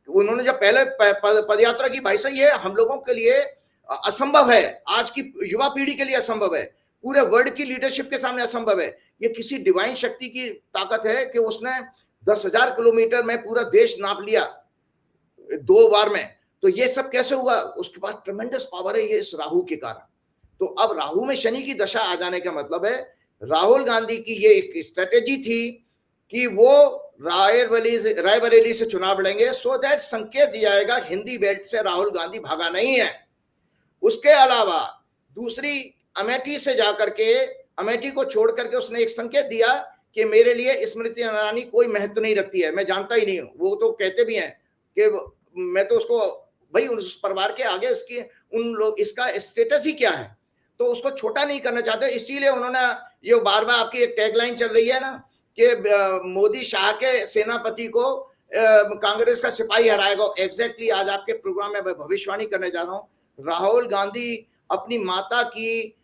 उन्होंने जब पहले पदयात्रा की, भाई साहब ये हम लोगों के लिए असंभव है, आज की युवा पीढ़ी के लिए असंभव है, पूरे वर्ल्ड की लीडरशिप के सामने असंभव है। ये किसी डिवाइन शक्ति की ताकत है कि उसने 10,000 किलोमीटर में पूरा देश नाप लिया 2 बार में। तो ये सब कैसे हुआ? उसके पास ट्रेमेंडस पावर है, ये इस राहु के कारण। तो अब राहु में शनि की दशा आ जाने का मतलब है, राहुल गांधी की ये एक स्ट्रेटेजी थी कि वो रायबरेली से चुनाव लड़ेंगे, सो दैट संकेत दिया जाएगा हिंदी बेल्ट से राहुल गांधी भागा नहीं है। उसके अलावा दूसरी अमेठी से जाकर के, अमेठी को छोड़ करके उसने एक संकेत दिया कि मेरे लिए स्मृति ईरानी कोई महत्व नहीं रखती है, मैं जानता ही नहीं हूँ। वो तो कहते भी हैं कि मैं तो उसको भाई उस परिवार के आगे इसकी उन लोग इसका स्टेटस ही क्या है, तो उसको छोटा नहीं करना चाहते। इसीलिए उन्होंने ये बार बार आपकी एक टैगलाइन चल रही है ना कि मोदी शाह के सेनापति को कांग्रेस का सिपाही हराएगा। एग्जैक्टली आज आपके प्रोग्राम में मैं भविष्यवाणी करने जा रहा हूँ। राहुल गांधी अपनी माता की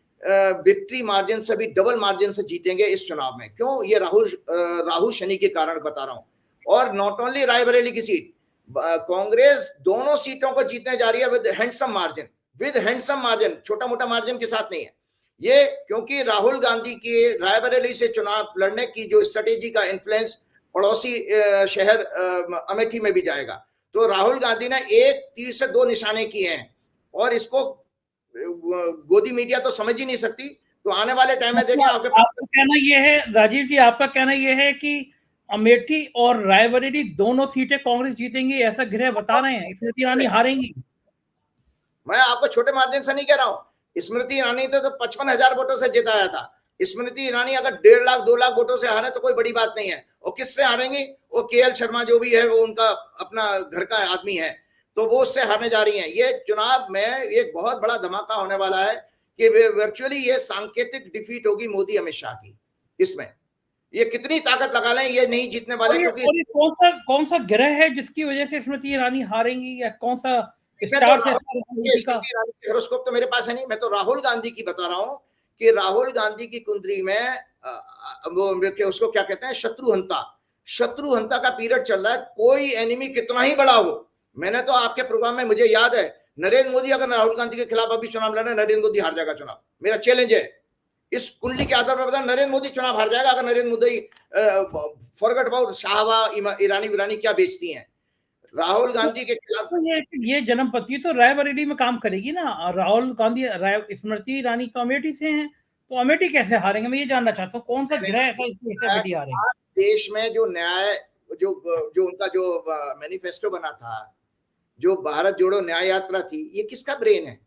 विक्ट्री मार्जिन से भी डबल मार्जिन से जीतेंगे इस चुनाव में। क्यों? ये राहु शनि के कारण बता रहा हूं। और नॉट ओनली रायबरेली की सीट, कांग्रेस दोनों सीटों को जीतने जा रही है विद हैंडसम मार्जिन, छोटा मोटा मार्जिन के साथ नहीं है ये, क्योंकि राहुल गांधी की रायबरेली से चुनाव लड़ने की जो स्ट्रेटेजी का इन्फ्लुएंस पड़ोसी शहर अमेठी में भी जाएगा। तो राहुल गांधी ने एक तीर से दो निशाने किए हैं और इसको गोदी मीडिया तो समझ ही नहीं सकती। तो आने वाले टाइम में देखिए
आपका कहना यह है राजीव जी, आपका कहना यह है कि अमेठी और रायबरेली दोनों सीटें कांग्रेस जीतेंगी, ऐसा गृह बता रहे हैं, स्मृति ईरानी हारेंगी?
मैं आपको छोटे मार्जिन से नहीं कह रहा हूं। स्मृति ईरानी तो 55,000 वोटों से जिताया था। स्मृति ईरानी अगर 1.5 लाख 2 लाख वोटों से हारे तो कोई बड़ी बात नहीं है। और किससे हारेंगी? वो केएल शर्मा जो भी है वो उनका अपना घर का आदमी है, तो वो उससे हारने जा रही हैं। ये चुनाव में एक बहुत बड़ा धमाका होने वाला है कि वर्चुअली ये सांकेतिक डिफीट होगी मोदी अमित शाह की। इसमें ये कितनी ताकत लगा लें ये नहीं जीतने वाले, क्योंकि
कौन सा ग्रह है जिसकी वजह से स्मृति ईरानी हारेंगी, या कौन सा
हॉरोस्कोप तो मेरे पास है नहीं। मैं तो राहुल गांधी की बता रहा हूं कि राहुल गांधी की कुंडली में वो उसको क्या कहते हैं, शत्रुहंता का पीरियड चल रहा है। कोई एनिमी कितना ही बड़ा हो, मैंने तो आपके प्रोग्राम में, मुझे याद है, नरेंद्र मोदी अगर राहुल गांधी के खिलाफ अभी चुनाव लड़े, नरेंद्र मोदी हार जाएगा चुनाव। मेरा चैलेंज है इस कुंडली के आधार पर बता, नरेंद्र मोदी चुनाव हार जाएगा अगर नरेंद्र मोदी फॉरगेट अबाउट शाहवा ईरानी क्या बेचती हैं राहुल गांधी के खिलाफ।
तो ये जन्मपति तो रायबरेली में काम करेगी ना। राहुल गांधी स्मृति ईरानी तो अमेठी से हैं, तो अमेठी कैसे हारेंगे? मैं ये जानना चाहता हूँ कौन सा ग्रह ऐसा अमेठी हारेंगे।
देश में जो न्याय जो उनका जो मैनिफेस्टो बना था, जो भारत जोड़ो न्याय यात्रा थी, ये किसका ब्रेन है,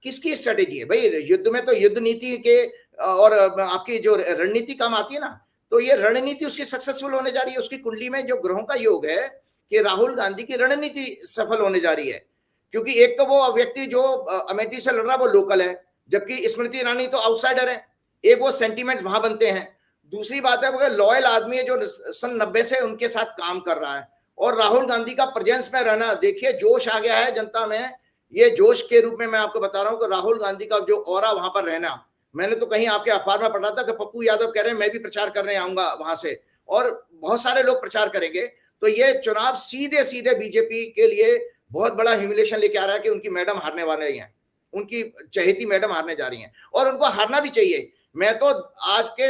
किसकी स्ट्रेटेजी है? भाई युद्ध में तो युद्ध नीति के और आपकी जो रणनीति काम आती है ना, तो ये रणनीति उसकी सक्सेसफुल होने जा रही है। उसकी कुंडली में जो ग्रहों का योग है कि राहुल गांधी की रणनीति सफल होने जा रही है, क्योंकि एक तो वो व्यक्ति जो अमेठी से लड़ रहा है वो लोकल है, जबकि स्मृति ईरानी तो आउटसाइडर है। एक वो सेंटीमेंट्स वहां बनते हैं, दूसरी बात है वो लॉयल आदमी है जो सन 90 से उनके साथ काम कर रहा है। और राहुल गांधी का प्रेजेंस में रहना, देखिए जोश आ गया है जनता में। ये जोश के रूप में मैं आपको बता रहा हूं कि राहुल गांधी का जो ऑरा वहां पर रहना, मैंने तो कहीं आपके अखबार में पढ़ा था कि पप्पू यादव कह रहे हैं मैं भी प्रचार करने आऊंगा वहां से, और बहुत सारे लोग प्रचार करेंगे। तो ये चुनाव सीधे सीधे बीजेपी के लिए बहुत बड़ा ह्यूमिलेशन लेके आ रहा है कि उनकी मैडम हारने वाले हैं, उनकी चहेती मैडम हारने जा रही हैं, और उनको हारना भी चाहिए। मैं तो आज के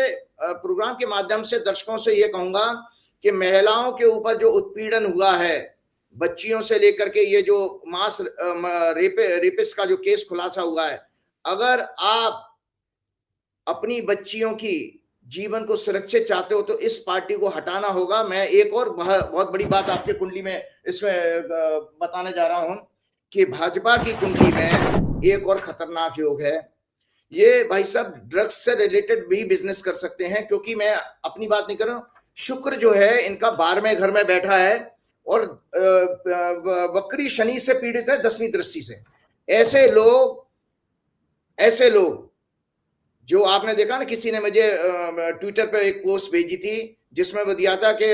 प्रोग्राम के माध्यम से दर्शकों से ये कहूंगा कि महिलाओं के ऊपर जो उत्पीड़न हुआ है, बच्चियों से लेकर के ये जो मास रेपिस्ट का जो केस खुलासा हुआ है, अगर आप अपनी बच्चियों की जीवन को सुरक्षित चाहते हो तो इस पार्टी को हटाना होगा। मैं एक और बहुत बड़ी बात आपके कुंडली में इसमें बताने जा रहा हूं कि भाजपा की कुंडली में एक और खतरनाक योग है। ये भाई साहब ड्रग्स से रिलेटेड भी बिजनेस कर सकते हैं, क्योंकि मैं अपनी बात नहीं कर रहा हूं। शुक्र जो है इनका 12वें घर में बैठा है और वक्री शनि से पीड़ित है 10वीं दृष्टि से। ऐसे लोग जो आपने देखा ना, किसी ने मुझे ट्विटर पे एक पोस्ट भेजी थी जिसमें वो दिया था कि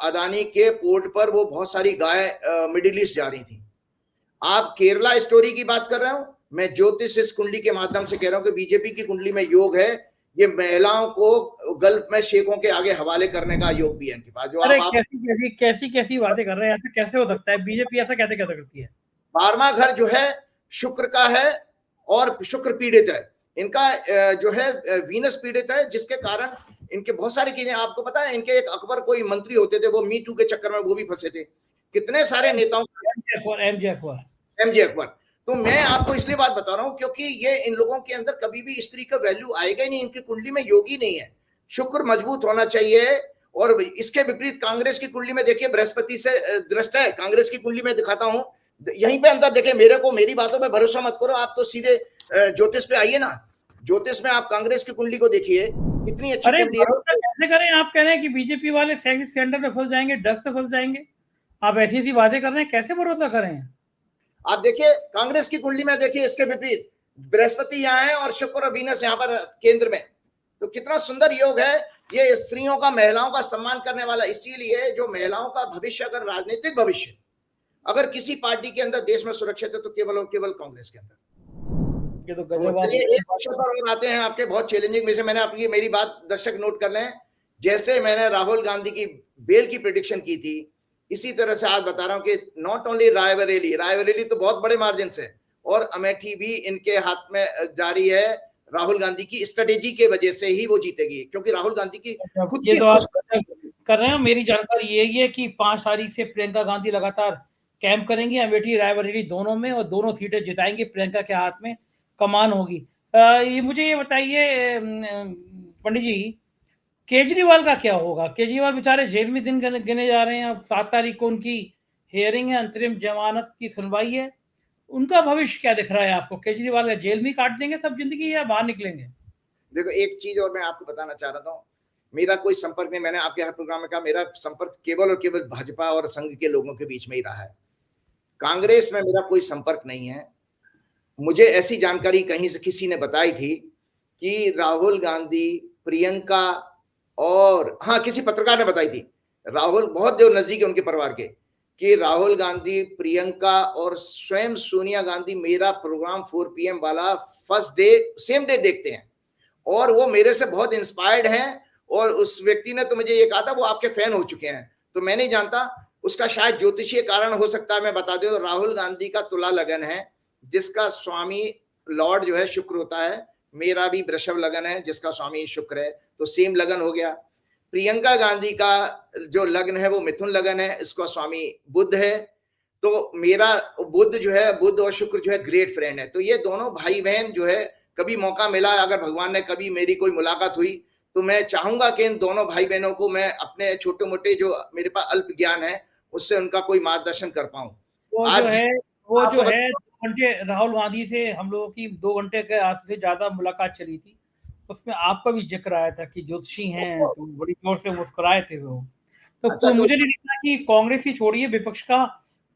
अदानी के पोर्ट पर वो बहुत सारी गाय मिडिल ईस्ट जा रही थी। आप केरला स्टोरी की बात कर रहे हो, मैं ज्योतिष इस कुंडली के माध्यम से कह रहा हूं कि बीजेपी की कुंडली में योग है, ये महिलाओं को गल्फ में शेखों के आगे हवाले करने का योग भी है इनके पास। जो
कैसी बातें कर रहे हैं, ऐसा कैसे हो सकता है? बीजेपी ऐसा कैसे करती है?
12वां घर जो है शुक्र का है और शुक्र पीड़ित है, इनका जो है वीनस पीड़ित है, जिसके कारण इनके बहुत सारी चीजें, आपको पता है इनके एक अकबर कोई मंत्री होते थे, वो मी टू के चक्कर में वो भी फंसे थे, कितने सारे नेताओं, एमजे अकबर। तो मैं आपको इसलिए बात बता रहा हूं क्योंकि ये इन लोगों के अंदर कभी भी स्त्री का वैल्यू आएगा ही नहीं, इनकी कुंडली में योग ही नहीं है। शुक्र मजबूत होना चाहिए। और इसके विपरीत कांग्रेस की कुंडली में देखिए बृहस्पति से दृष्ट है। कांग्रेस की कुंडली में दिखाता हूं, यहीं पे अंदर देखे, मेरी बातों में भरोसा मत करो, आप तो सीधे ज्योतिष पे आइए ना। ज्योतिष में आप कांग्रेस की कुंडली को देखिए, इतनी अच्छी
अरे
कुंडली है।
भरोसा कैसे करें? आप कह रहे हैं कि बीजेपी वाले सेक्स स्कैंडल में फंस जाएंगे, ड्रग्स से फंस जाएंगे। आप ऐसी ऐसी बातें कर रहे हैं, कैसे भरोसा करें?
आप देखिए कांग्रेस की कुंडली में, देखिए इसके विपरीत बृहस्पति यहाँ है और शुक्र और वीनस यहाँ पर केंद्र में, तो कितना सुंदर योग है ये स्त्रियों का, महिलाओं का सम्मान करने वाला। इसीलिए जो महिलाओं का भविष्य, अगर राजनीतिक भविष्य अगर किसी पार्टी के अंदर देश में सुरक्षित है तो केवल और केवल कांग्रेस के अंदर।
ये तो
तो
गजब
चलिए
आप।
एक विषय पर और आते हैं आपके बहुत चैलेंजिंग में से। मैंने आपकी मेरी बात दर्शक नोट कर लें, जैसे मैंने राहुल गांधी की बेल की प्रेडिक्शन की थी, इसी तरह से आज बता रहा हूं कि नॉट ओनली रायबरेली तो बहुत बड़े मार्जिन से, और अमेठी भी इनके हाथ में जारी है। राहुल गांधी की स्ट्रेटेजी के वजह से ही वो जीतेगी, क्योंकि राहुल गांधी की खुद
ये
की
तो आप कर रहे हैं। मेरी जानकारी यही है कि 5 तारीख से प्रियंका गांधी लगातार कैंप करेंगी अमेठी रायबरेली दोनों में, और दोनों सीटें जिताएंगी। प्रियंका के हाथ में कमान होगी। ये मुझे ये बताइए पंडित जी, केजरीवाल का क्या होगा? केजरीवाल बेचारे जेल में दिन गिने जा रहे हैं। अब 7 तारीख को उनकी हियरिंग है, अंतरिम जमानत की सुनवाई है। उनका भविष्य क्या दिख रहा है आपको? केजरीवाल का जेल में काट देंगे सब जिंदगी या बाहर निकलेंगे?
देखो एक चीज और मैं आपको बताना चाह रहा हूँ, मेरा कोई संपर्क नहीं, मैंने आपके हर प्रोग्राम में कहा, मेरा संपर्क केवल और केवल भाजपा और संघ के लोगों के बीच में ही रहा है। कांग्रेस में मेरा कोई संपर्क नहीं है। मुझे ऐसी जानकारी कहीं से किसी ने बताई थी कि राहुल गांधी, प्रियंका, और हाँ किसी पत्रकार ने बताई थी, राहुल बहुत जो नजदीक है उनके परिवार के, कि राहुल गांधी, प्रियंका और स्वयं सोनिया गांधी मेरा प्रोग्राम 4 PM वाला फर्स्ट डे सेम डे देखते हैं, और वो मेरे से बहुत इंस्पायर्ड हैं। और उस व्यक्ति ने तो मुझे ये कहा था वो आपके फैन हो चुके हैं। तो मैं नहीं जानता, उसका शायद ज्योतिषीय कारण हो सकता है। मैं बता दूं तो राहुल गांधी का तुला लगन है, जिसका स्वामी लॉर्ड जो है शुक्र होता है। मेरा भी वृषभ लगन है, जिसका स्वामी शुक्र है, तो सेम लगन हो गया। प्रियंका गांधी का जो लग्न है वो मिथुन लगन है, इसका स्वामी बुध है। तो मेरा बुध जो है, बुध और शुक्र जो है ग्रेट फ्रेंड है। तो ये दोनों भाई बहन जो है, कभी मौका मिला, अगर भगवान ने कभी मेरी कोई मुलाकात हुई, तो मैं चाहूंगा कि इन दोनों भाई बहनों को मैं अपने छोटे मोटे जो मेरे पास अल्प ज्ञान है उससे उनका कोई मार्गदर्शन कर पाऊं।
वो
आज
जो है 2 घंटे राहुल गांधी से हम लोगों की 2 घंटे के आज से ज्यादा मुलाकात चली थी। उसमें आपका भी जिक्र आया था कि ज्योतिषी हैं, तो बड़ी जोर से मुस्कुराए थे वो। तो
अच्छा,
मुझे नहीं लगता कि कांग्रेस ही छोड़िए, विपक्ष का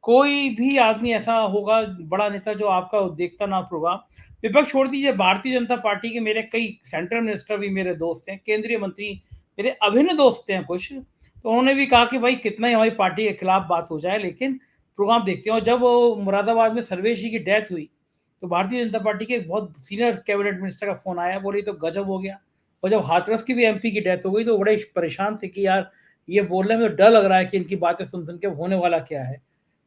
कोई भी आदमी ऐसा होगा बड़ा नेता जो आपका देखता ना प्रोग्राम। विपक्ष छोड़ दीजिए, भारतीय जनता पार्टी के मेरे कई सेंट्रल मिनिस्टर भी मेरे दोस्त हैं, केंद्रीय मंत्री मेरे अभिन्न दोस्त हैं कुछ, तो उन्होंने भी कहा कि भाई कितना ही हमारी पार्टी के खिलाफ बात हो जाए लेकिन प्रोग्राम देखते हैं। और जब वो मुरादाबाद में सर्वेश जी की डेथ हुई तो भारतीय जनता पार्टी के एक बहुत सीनियर कैबिनेट मिनिस्टर का फोन आया, बोली तो गजब हो गया। और जब हाथरस की भी एमपी की डेथ हो गई तो बड़े परेशान थे कि यार ये बोलने में तो डर लग रहा है कि इनकी बातें सुन सुन के होने वाला क्या है।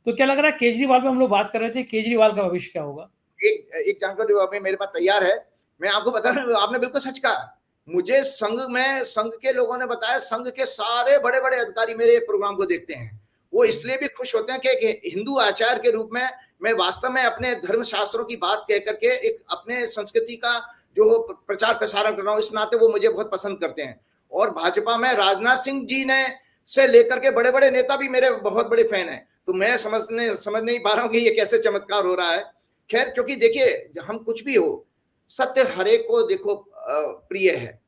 तो क्या लग रहा है केजरीवाल पे हम लोग बात कर रहे थे, केजरीवाल का भविष्य क्या होगा?
एक जानकारी अभी मेरे पास तैयार है, मैं आपको बता रहा हूं, आपने बिल्कुल सच कहा। मुझे संघ के लोगों ने बताया, संघ के सारे बड़े बड़े अधिकारी मेरे प्रोग्राम को देखते हैं। वो इसलिए भी खुश होते हैं कि हिंदू आचार के रूप में मैं वास्तव में अपने धर्म शास्त्रों की बात कह करके एक अपने संस्कृति का जो प्रचार प्रसारण कर रहा हूँ, इस नाते वो मुझे बहुत पसंद करते हैं। और भाजपा में राजनाथ सिंह जी ने से लेकर के बड़े बड़े नेता भी मेरे बहुत बड़े फैन हैं। तो मैं समझ नहीं पा रहा हूँ कि ये कैसे चमत्कार हो रहा है। खैर, क्योंकि देखिए हम कुछ भी हो, सत्य हरेक को देखो प्रिय है।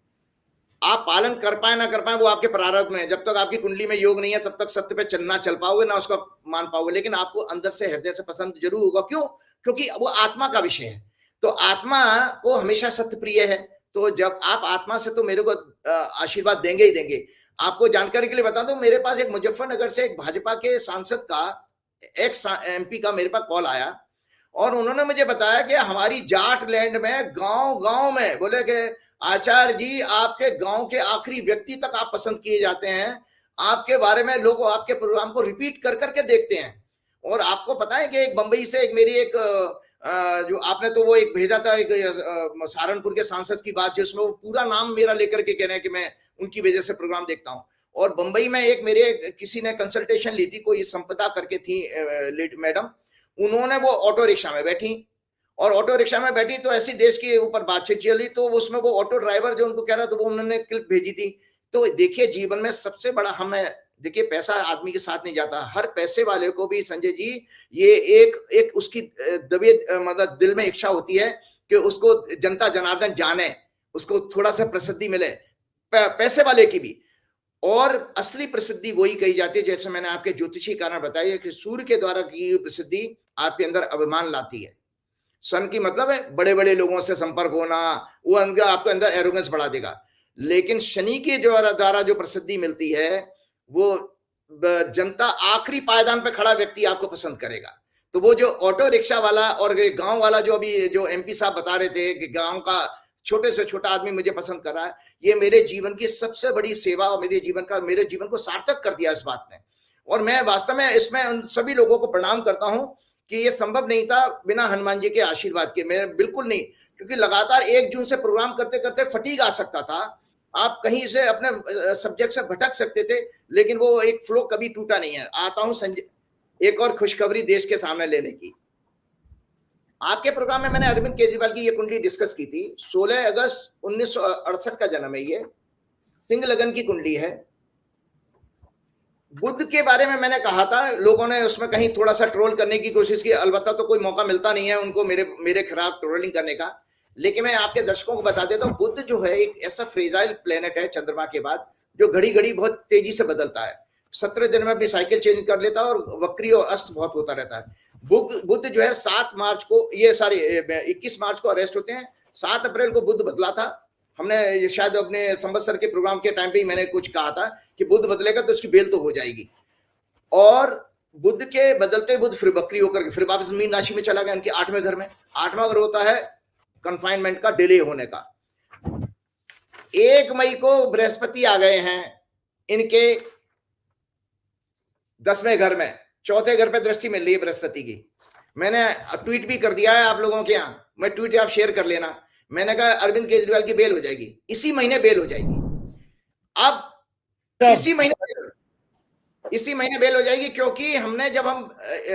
आप पालन कर पाए ना कर पाए वो आपके प्रारब्ध में है। जब तक आपकी कुंडली में योग नहीं है तब तक सत्य पे चलना चल पाओगे ना उसको मान पाओगे, लेकिन आपको अंदर से हृदय से पसंद जरूर होगा। क्यों? क्योंकि वो आत्मा का विषय है। तो आत्मा को हमेशा सत्य प्रिय है। तो जब आप आत्मा से तो मेरे को आशीर्वाद देंगे ही देंगे। आपको जानकारी के लिए बता दूं, मेरे पास एक मुजफ्फरनगर से एक भाजपा के सांसद का, एक्स MP का मेरे पास कॉल आया और उन्होंने मुझे बताया कि हमारी जाट लैंड में गांव गांव में बोले कि आचार्य जी आपके गांव के आखिरी व्यक्ति तक आप पसंद किए जाते हैं, आपके बारे में लोग आपके प्रोग्राम को रिपीट कर करके देखते हैं। और आपको पता है कि एक बंबई से एक मेरी एक जो आपने तो वो एक भेजा था, एक सहारनपुर के सांसद की बात, जिसमें वो पूरा नाम मेरा लेकर के कह रहे हैं कि मैं उनकी वजह से प्रोग्राम देखता हूँ। और बंबई में एक मेरे किसी ने कंसल्टेशन ली थी, कोई संपदा करके थी मैडम, उन्होंने वो ऑटो रिक्शा में बैठी और ऑटो रिक्शा में बैठी तो ऐसी देश के ऊपर बातचीत चली, तो उसमें वो ऑटो ड्राइवर जो उनको कह रहा था वो उन्होंने क्लिप भेजी थी। तो देखिए जीवन में सबसे बड़ा हमें, देखिए पैसा आदमी के साथ नहीं जाता, हर पैसे वाले को भी संजय जी ये एक उसकी दबे मतलब दिल में इच्छा होती है कि उसको जनता जनार्दन जाने, उसको थोड़ा सा प्रसिद्धि मिले। पैसे वाले की भी। और असली प्रसिद्धि वही कही जाती है, जैसे मैंने आपके ज्योतिषी कारण बताया कि सूर्य के द्वारा की हुई प्रसिद्धि आपके अंदर अभिमान लाती है। सन की मतलब है बड़े बड़े लोगों से संपर्क होना, वो आपके अंदर एरोगेंस बढ़ा देगा। लेकिन शनि के द्वारा जो प्रसिद्धि मिलती है, वो जनता आखिरी पायदान पे खड़ा व्यक्ति आपको पसंद करेगा। तो वो जो ऑटो रिक्शा वाला और गांव वाला जो अभी जो एमपी साहब बता रहे थे कि गांव का छोटे से छोटा आदमी मुझे पसंद कर रहा है, ये मेरे जीवन की सबसे बड़ी सेवा और मेरे जीवन को सार्थक कर दिया इस बात ने। और मैं वास्तव में इसमें उन सभी लोगों को प्रणाम करता हूं कि ये संभव नहीं था बिना हनुमान जी के आशीर्वाद के। मैं बिल्कुल नहीं, क्योंकि लगातार 1 जून से प्रोग्राम करते करते फटीग आ सकता था, आप कहीं से अपने सब्जेक्ट से भटक सकते थे, लेकिन वो एक फ्लो कभी टूटा नहीं है। आता हूं संजय, एक और खुशखबरी देश के सामने लेने की। आपके प्रोग्राम में मैंने अरविंद केजरीवाल की ये कुंडली डिस्कस की थी। 16 अगस्त 1968 का जन्म है, ये सिंह लगन की कुंडली है। बुद्ध के बारे में मैंने कहा था, लोगों ने उसमें कहीं थोड़ा सा ट्रोल करने की कोशिश की। अलबत्ता तो कोई मौका मिलता नहीं है उनको मेरे खिलाफ ट्रोलिंग करने का, लेकिन मैं आपके दर्शकों को बता देता हूँ, बुद्ध जो है एक ऐसा फ्रेजाइल प्लेनेट है चंद्रमा के बाद, जो घड़ी घड़ी बहुत तेजी से बदलता है। 17 दिन में अपनी साइकिल चेंज कर लेता है और वक्री और अस्त बहुत होता रहता है। बुद्ध जो है 7 मार्च को, ये सारे 21 मार्च को अरेस्ट होते हैं। 7 अप्रैल को बुद्ध बदला था। हमने शायद अपने संवत्सर के प्रोग्राम के टाइम पे ही मैंने कुछ कहा था कि बुद्ध बदलेगा तो उसकी बेल तो हो जाएगी। और बुद्ध के बदलते बुद्ध फिर बकरी होकर फिर वापस मीन राशि में चला गया, इनके 8वें घर में। 8वां घर होता है कन्फाइनमेंट का, डिले होने का। 1 मई को बृहस्पति आ गए हैं इनके 10वें घर में, 4थे घर पे दृष्टि मिल रही है बृहस्पति की। मैंने ट्वीट भी कर दिया है आप लोगों के यहाँ, मैं ट्वीट आप शेयर कर लेना। मैंने कहा अरविंद केजरीवाल की बेल हो जाएगी, इसी महीने बेल हो जाएगी। अब इसी महीने बेल हो जाएगी, क्योंकि हमने जब हम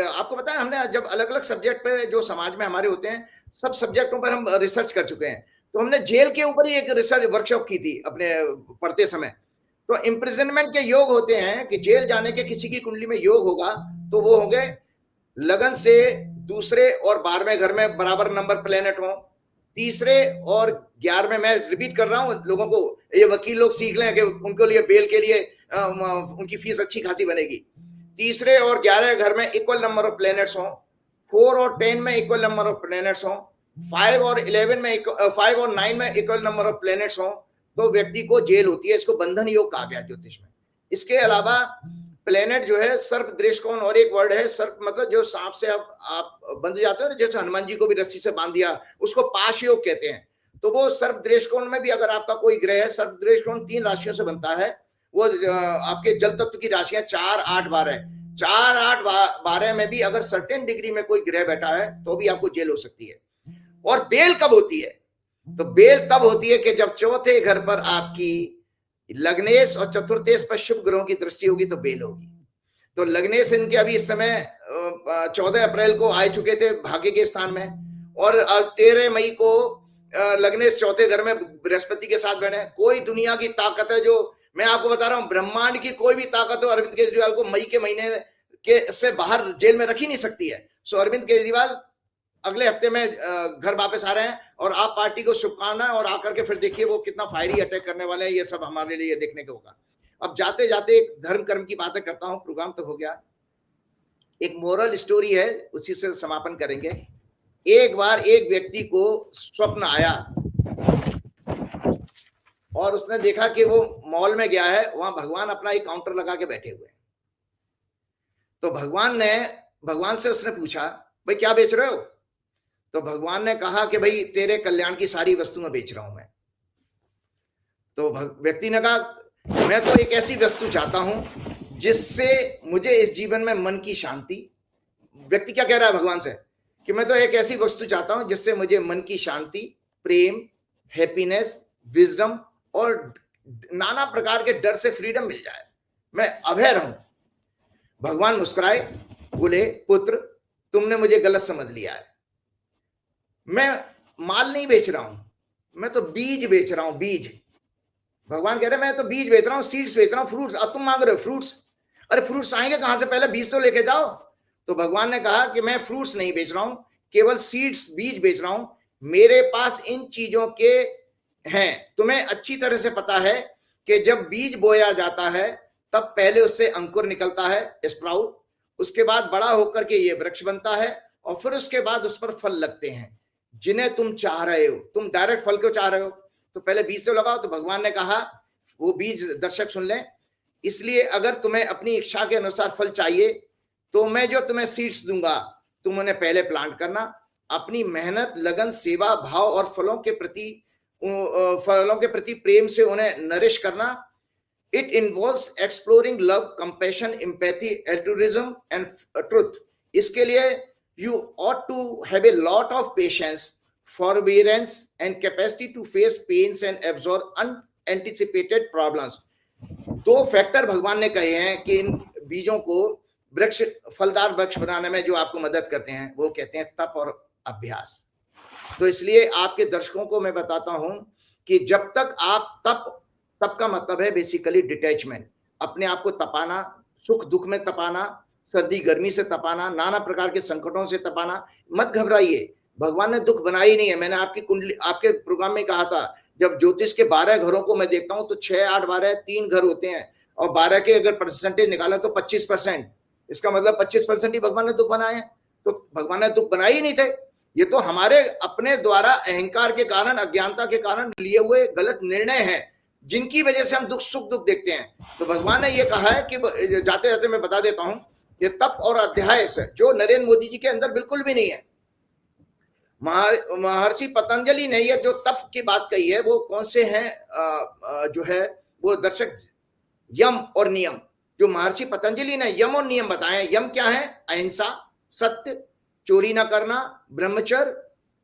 आपको पता है, हमने जब अलग अलग सब्जेक्ट पे जो समाज में हमारे होते हैं, सब सब्जेक्टों पर हम रिसर्च कर चुके हैं। तो हमने जेल के ऊपर ही एक रिसर्च वर्कशॉप की थी अपने पढ़ते समय। तो इम्प्रिजनमेंट के योग होते हैं कि जेल जाने के किसी की कुंडली में योग होगा तो वो होंगे लगन से दूसरे और 12वें घर में बराबर नंबर प्लेनेट हो। तीसरे और 11वें, मैं रिपीट कर रहा हूं लोगों को, ये वकील लोग सीख लें कि उनको लिए बेल के लिए उनकी फीस अच्छी खासी बनेगी। तीसरे और 11वें घर में इक्वल नंबर ऑफ प्लैनेट्स हो, 4 और 10 में इक्वल नंबर ऑफ प्लैनेट्स हो, 5 और 11 में 5 और 9 में इक्वल नंबर ऑफ प्लैनेट्स हो, तो व्यक्ति को जेल होती है। इसको बंधन योग कहा गया ज्योतिष में। इसके अलावा प्लेनेट जो है सर्प दृष्टिकोण, और एक वर्ड है सर्प, मतलब जो सांप से आप बंध जाते हो, जैसे हनुमान जी को भी रस्सी से बांध दिया, उसको पाश योग कहते हैं। तो वो सर्प दृष्टिकोण में भी अगर आपका कोई ग्रह है, सर्प दृष्टिकोण 3 राशियों से बनता है। वो आपके जल तत्व की राशियां 4, 8, 12, 4, 8, 12 में भी अगर सर्टेन डिग्री में कोई ग्रह बैठा है तो भी आपको जेल हो सकती है। और बेल कब होती है? तो बेल तब होती है कि जब 4थे घर पर आपकी लग्नेश और चतुर्थेश पर शुभ ग्रहों की दृष्टि होगी तो बेल होगी। तो लग्नेश इनके अभी इस समय 14 अप्रैल को आ चुके थे भाग्य के स्थान में, और 13 मई को लग्नेश 4थे घर में बृहस्पति के साथ बने। कोई दुनिया की ताकत है, जो मैं आपको बता रहा हूं, ब्रह्मांड की कोई भी ताकत हो, अरविंद केजरीवाल को मई के महीने के से बाहर जेल में रख ही नहीं सकती है। सो अरविंद केजरीवाल अगले हफ्ते में घर वापस आ रहे हैं, और आप पार्टी को शुभकामनाएं, और आकर के फिर देखिए वो कितना फायरी अटैक करने वाले हैं। ये सब हमारे लिए देखने को होगा। अब जाते जाते एक धर्म कर्म की बातें करता हूं, प्रोग्राम तो हो गया। एक मोरल स्टोरी है, उसी से समापन करेंगे। एक बार एक व्यक्ति को स्वप्न आया और उसने देखा कि वो मॉल में गया है, वहां भगवान अपना एक काउंटर लगा के बैठे हुए हैं। तो भगवान से उसने पूछा, भाई क्या बेच रहे हो? तो भगवान ने कहा कि भाई तेरे कल्याण की सारी वस्तुएं बेच रहा हूं मैं। तो व्यक्ति ने कहा, मैं तो एक ऐसी वस्तु चाहता हूं जिससे मुझे इस जीवन में मन की शांति। व्यक्ति क्या कह रहा है भगवान से कि मैं तो एक ऐसी वस्तु चाहता हूं जिससे मुझे मन की शांति, प्रेम, हैप्पीनेस, विजडम और नाना प्रकार के डर से फ्रीडम मिल जाए, मैं अभय रहूं। भगवान मुस्कुराए, बोले, पुत्र तुमने मुझे गलत समझ लिया है। मैं माल नहीं बेच रहा हूं, मैं तो बीज बेच रहा हूं, बीज। भगवान कह रहे मैं तो बीज बेच रहा हूं, सीड्स बेच रहा हूं, फ्रूट्स। अब तुम मांग रहे हो फ्रूट्स, अरे फ्रूट्स आएंगे कहां से? पहले बीज तो लेके जाओ। तो भगवान ने कहा कि मैं फ्रूट्स नहीं बेच रहा हूं, केवल सीड्स, बीज बेच रहा हूं। मेरे पास इन चीजों के हैं, तुम्हें अच्छी तरह से पता है कि जब बीज बोया जाता है तब पहले उससे अंकुर निकलता है, स्प्राउट, उसके बाद बड़ा होकर के ये वृक्ष बनता है और फिर उसके बाद उस पर फल लगते हैं जिन्हें तुम चाह रहे हो। तुम डायरेक्ट फल क्यों चाह रहे हो? तो पहले बीज तो लगाओ। तो भगवान ने कहा, वो बीज दर्शक सुन लें, इसलिए अगर तुम्हें अपनी इच्छा के अनुसार फल चाहिए तो मैं जो तुम्हें सीड्स दूंगा तुम उन्हें पहले प्लांट करना, अपनी मेहनत, लगन, सेवा भाव और फलों के प्रति प्रेम से उन्हें नरिश करना। It involves exploring love, compassion, empathy, altruism and truth. इसके लिए you ought to have a lot of patience, forbearance and capacity to face pains and absorb unanticipated problems. दो फैक्टर भगवान ने कहे हैं कि इन बीजों को वृक्ष, फलदार वृक्ष बनाने में जो आपको मदद करते हैं, वो कहते हैं तप और अभ्यास। तो इसलिए आपके दर्शकों को मैं बताता हूं कि जब तक आप तप का मतलब है बेसिकली डिटैचमेंट, अपने आप को तपाना, सुख दुख में तपाना, सर्दी गर्मी से तपाना, नाना प्रकार के संकटों से तपाना। मत घबराइए, भगवान ने दुख बनाई नहीं है। मैंने आपकी कुंडली, आपके प्रोग्राम में कहा था, जब ज्योतिष के 12 घरों को मैं देखता हूं तो 6, 8, 12, 3 घर होते हैं और 12 के अगर परसेंटेज निकाला तो 25%। इसका मतलब 25% ही भगवान ने दुख बनाए हैं। तो भगवान ने दुख बनाए ही नहीं थे, ये तो हमारे अपने द्वारा अहंकार के कारण, अज्ञानता के कारण लिए हुए गलत निर्णय हैं जिनकी वजह से हम दुख सुख दुख देखते हैं। तो भगवान ने ये कहा है कि जाते जाते मैं बता देता हूं, ये तप और अध्याय जो नरेंद्र मोदी जी के अंदर बिल्कुल भी नहीं है। महर्षि पतंजलि ने ये जो तप की बात कही है वो कौन से हैं, जो है वो दर्शक, यम और नियम। जो महर्षि पतंजलि ने यम और नियम बताए, यम क्या है? अहिंसा, सत्य, चोरी ना करना, ब्रह्मचर्य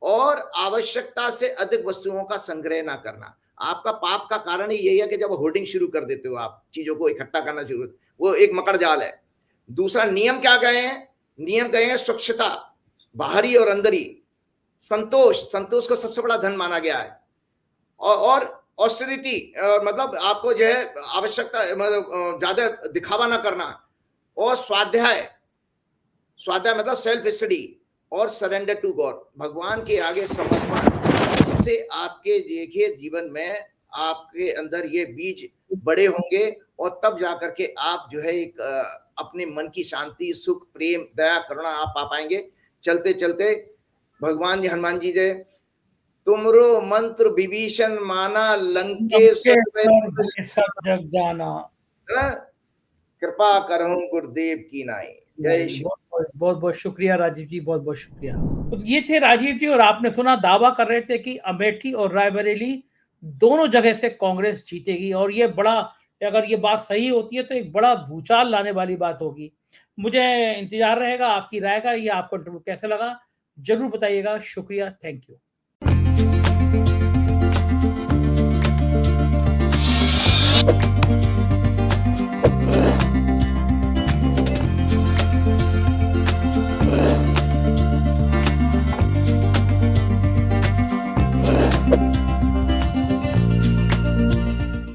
और आवश्यकता से अधिक वस्तुओं का संग्रह ना करना। आपका पाप का कारण ही यही है कि जब होर्डिंग शुरू कर देते हो, आप चीजों को इकट्ठा करना शुरू, वो एक मकड़ जाल है। दूसरा नियम क्या कहे हैं? नियम कहे हैं स्वच्छता, बाहरी और अंदरी, संतोष, संतोष को सबसे बड़ा धन माना गया है, और ऑस्टेरिटी, मतलब आपको जो है आवश्यकता, मतलब ज्यादा दिखावा ना करना, और स्वाध्याय, स्वाध्याय मतलब सेल्फ स्टडी, और सरेंडर टू गॉड, भगवान के आगे समर्पण। इससे आपके देखिए जीवन में आपके अंदर ये बीज बड़े होंगे और तब जाकर के आप जो है एक अपने मन की शांति, सुख, प्रेम, दया, करुणा आप पा पाएंगे। चलते चलते भगवान जी, हनुमान जी जे, तुमरो मंत्र विभीषण माना, लंकेश्वर
सब जग जाना,
कृपा करहु गुरुदेव की नाई। जय श्री।
बहुत बहुत शुक्रिया राजीव जी, बहुत बहुत शुक्रिया। तो ये थे राजीव जी, और आपने सुना, दावा कर रहे थे कि अमेठी और रायबरेली दोनों जगह से कांग्रेस जीतेगी, और ये बड़ा, अगर ये बात सही होती है तो एक बड़ा भूचाल लाने वाली बात होगी। मुझे इंतजार रहेगा आपकी राय का। ये आपको इंटरव्यू कैसा लगा जरूर बताइएगा। शुक्रिया, थैंक यू।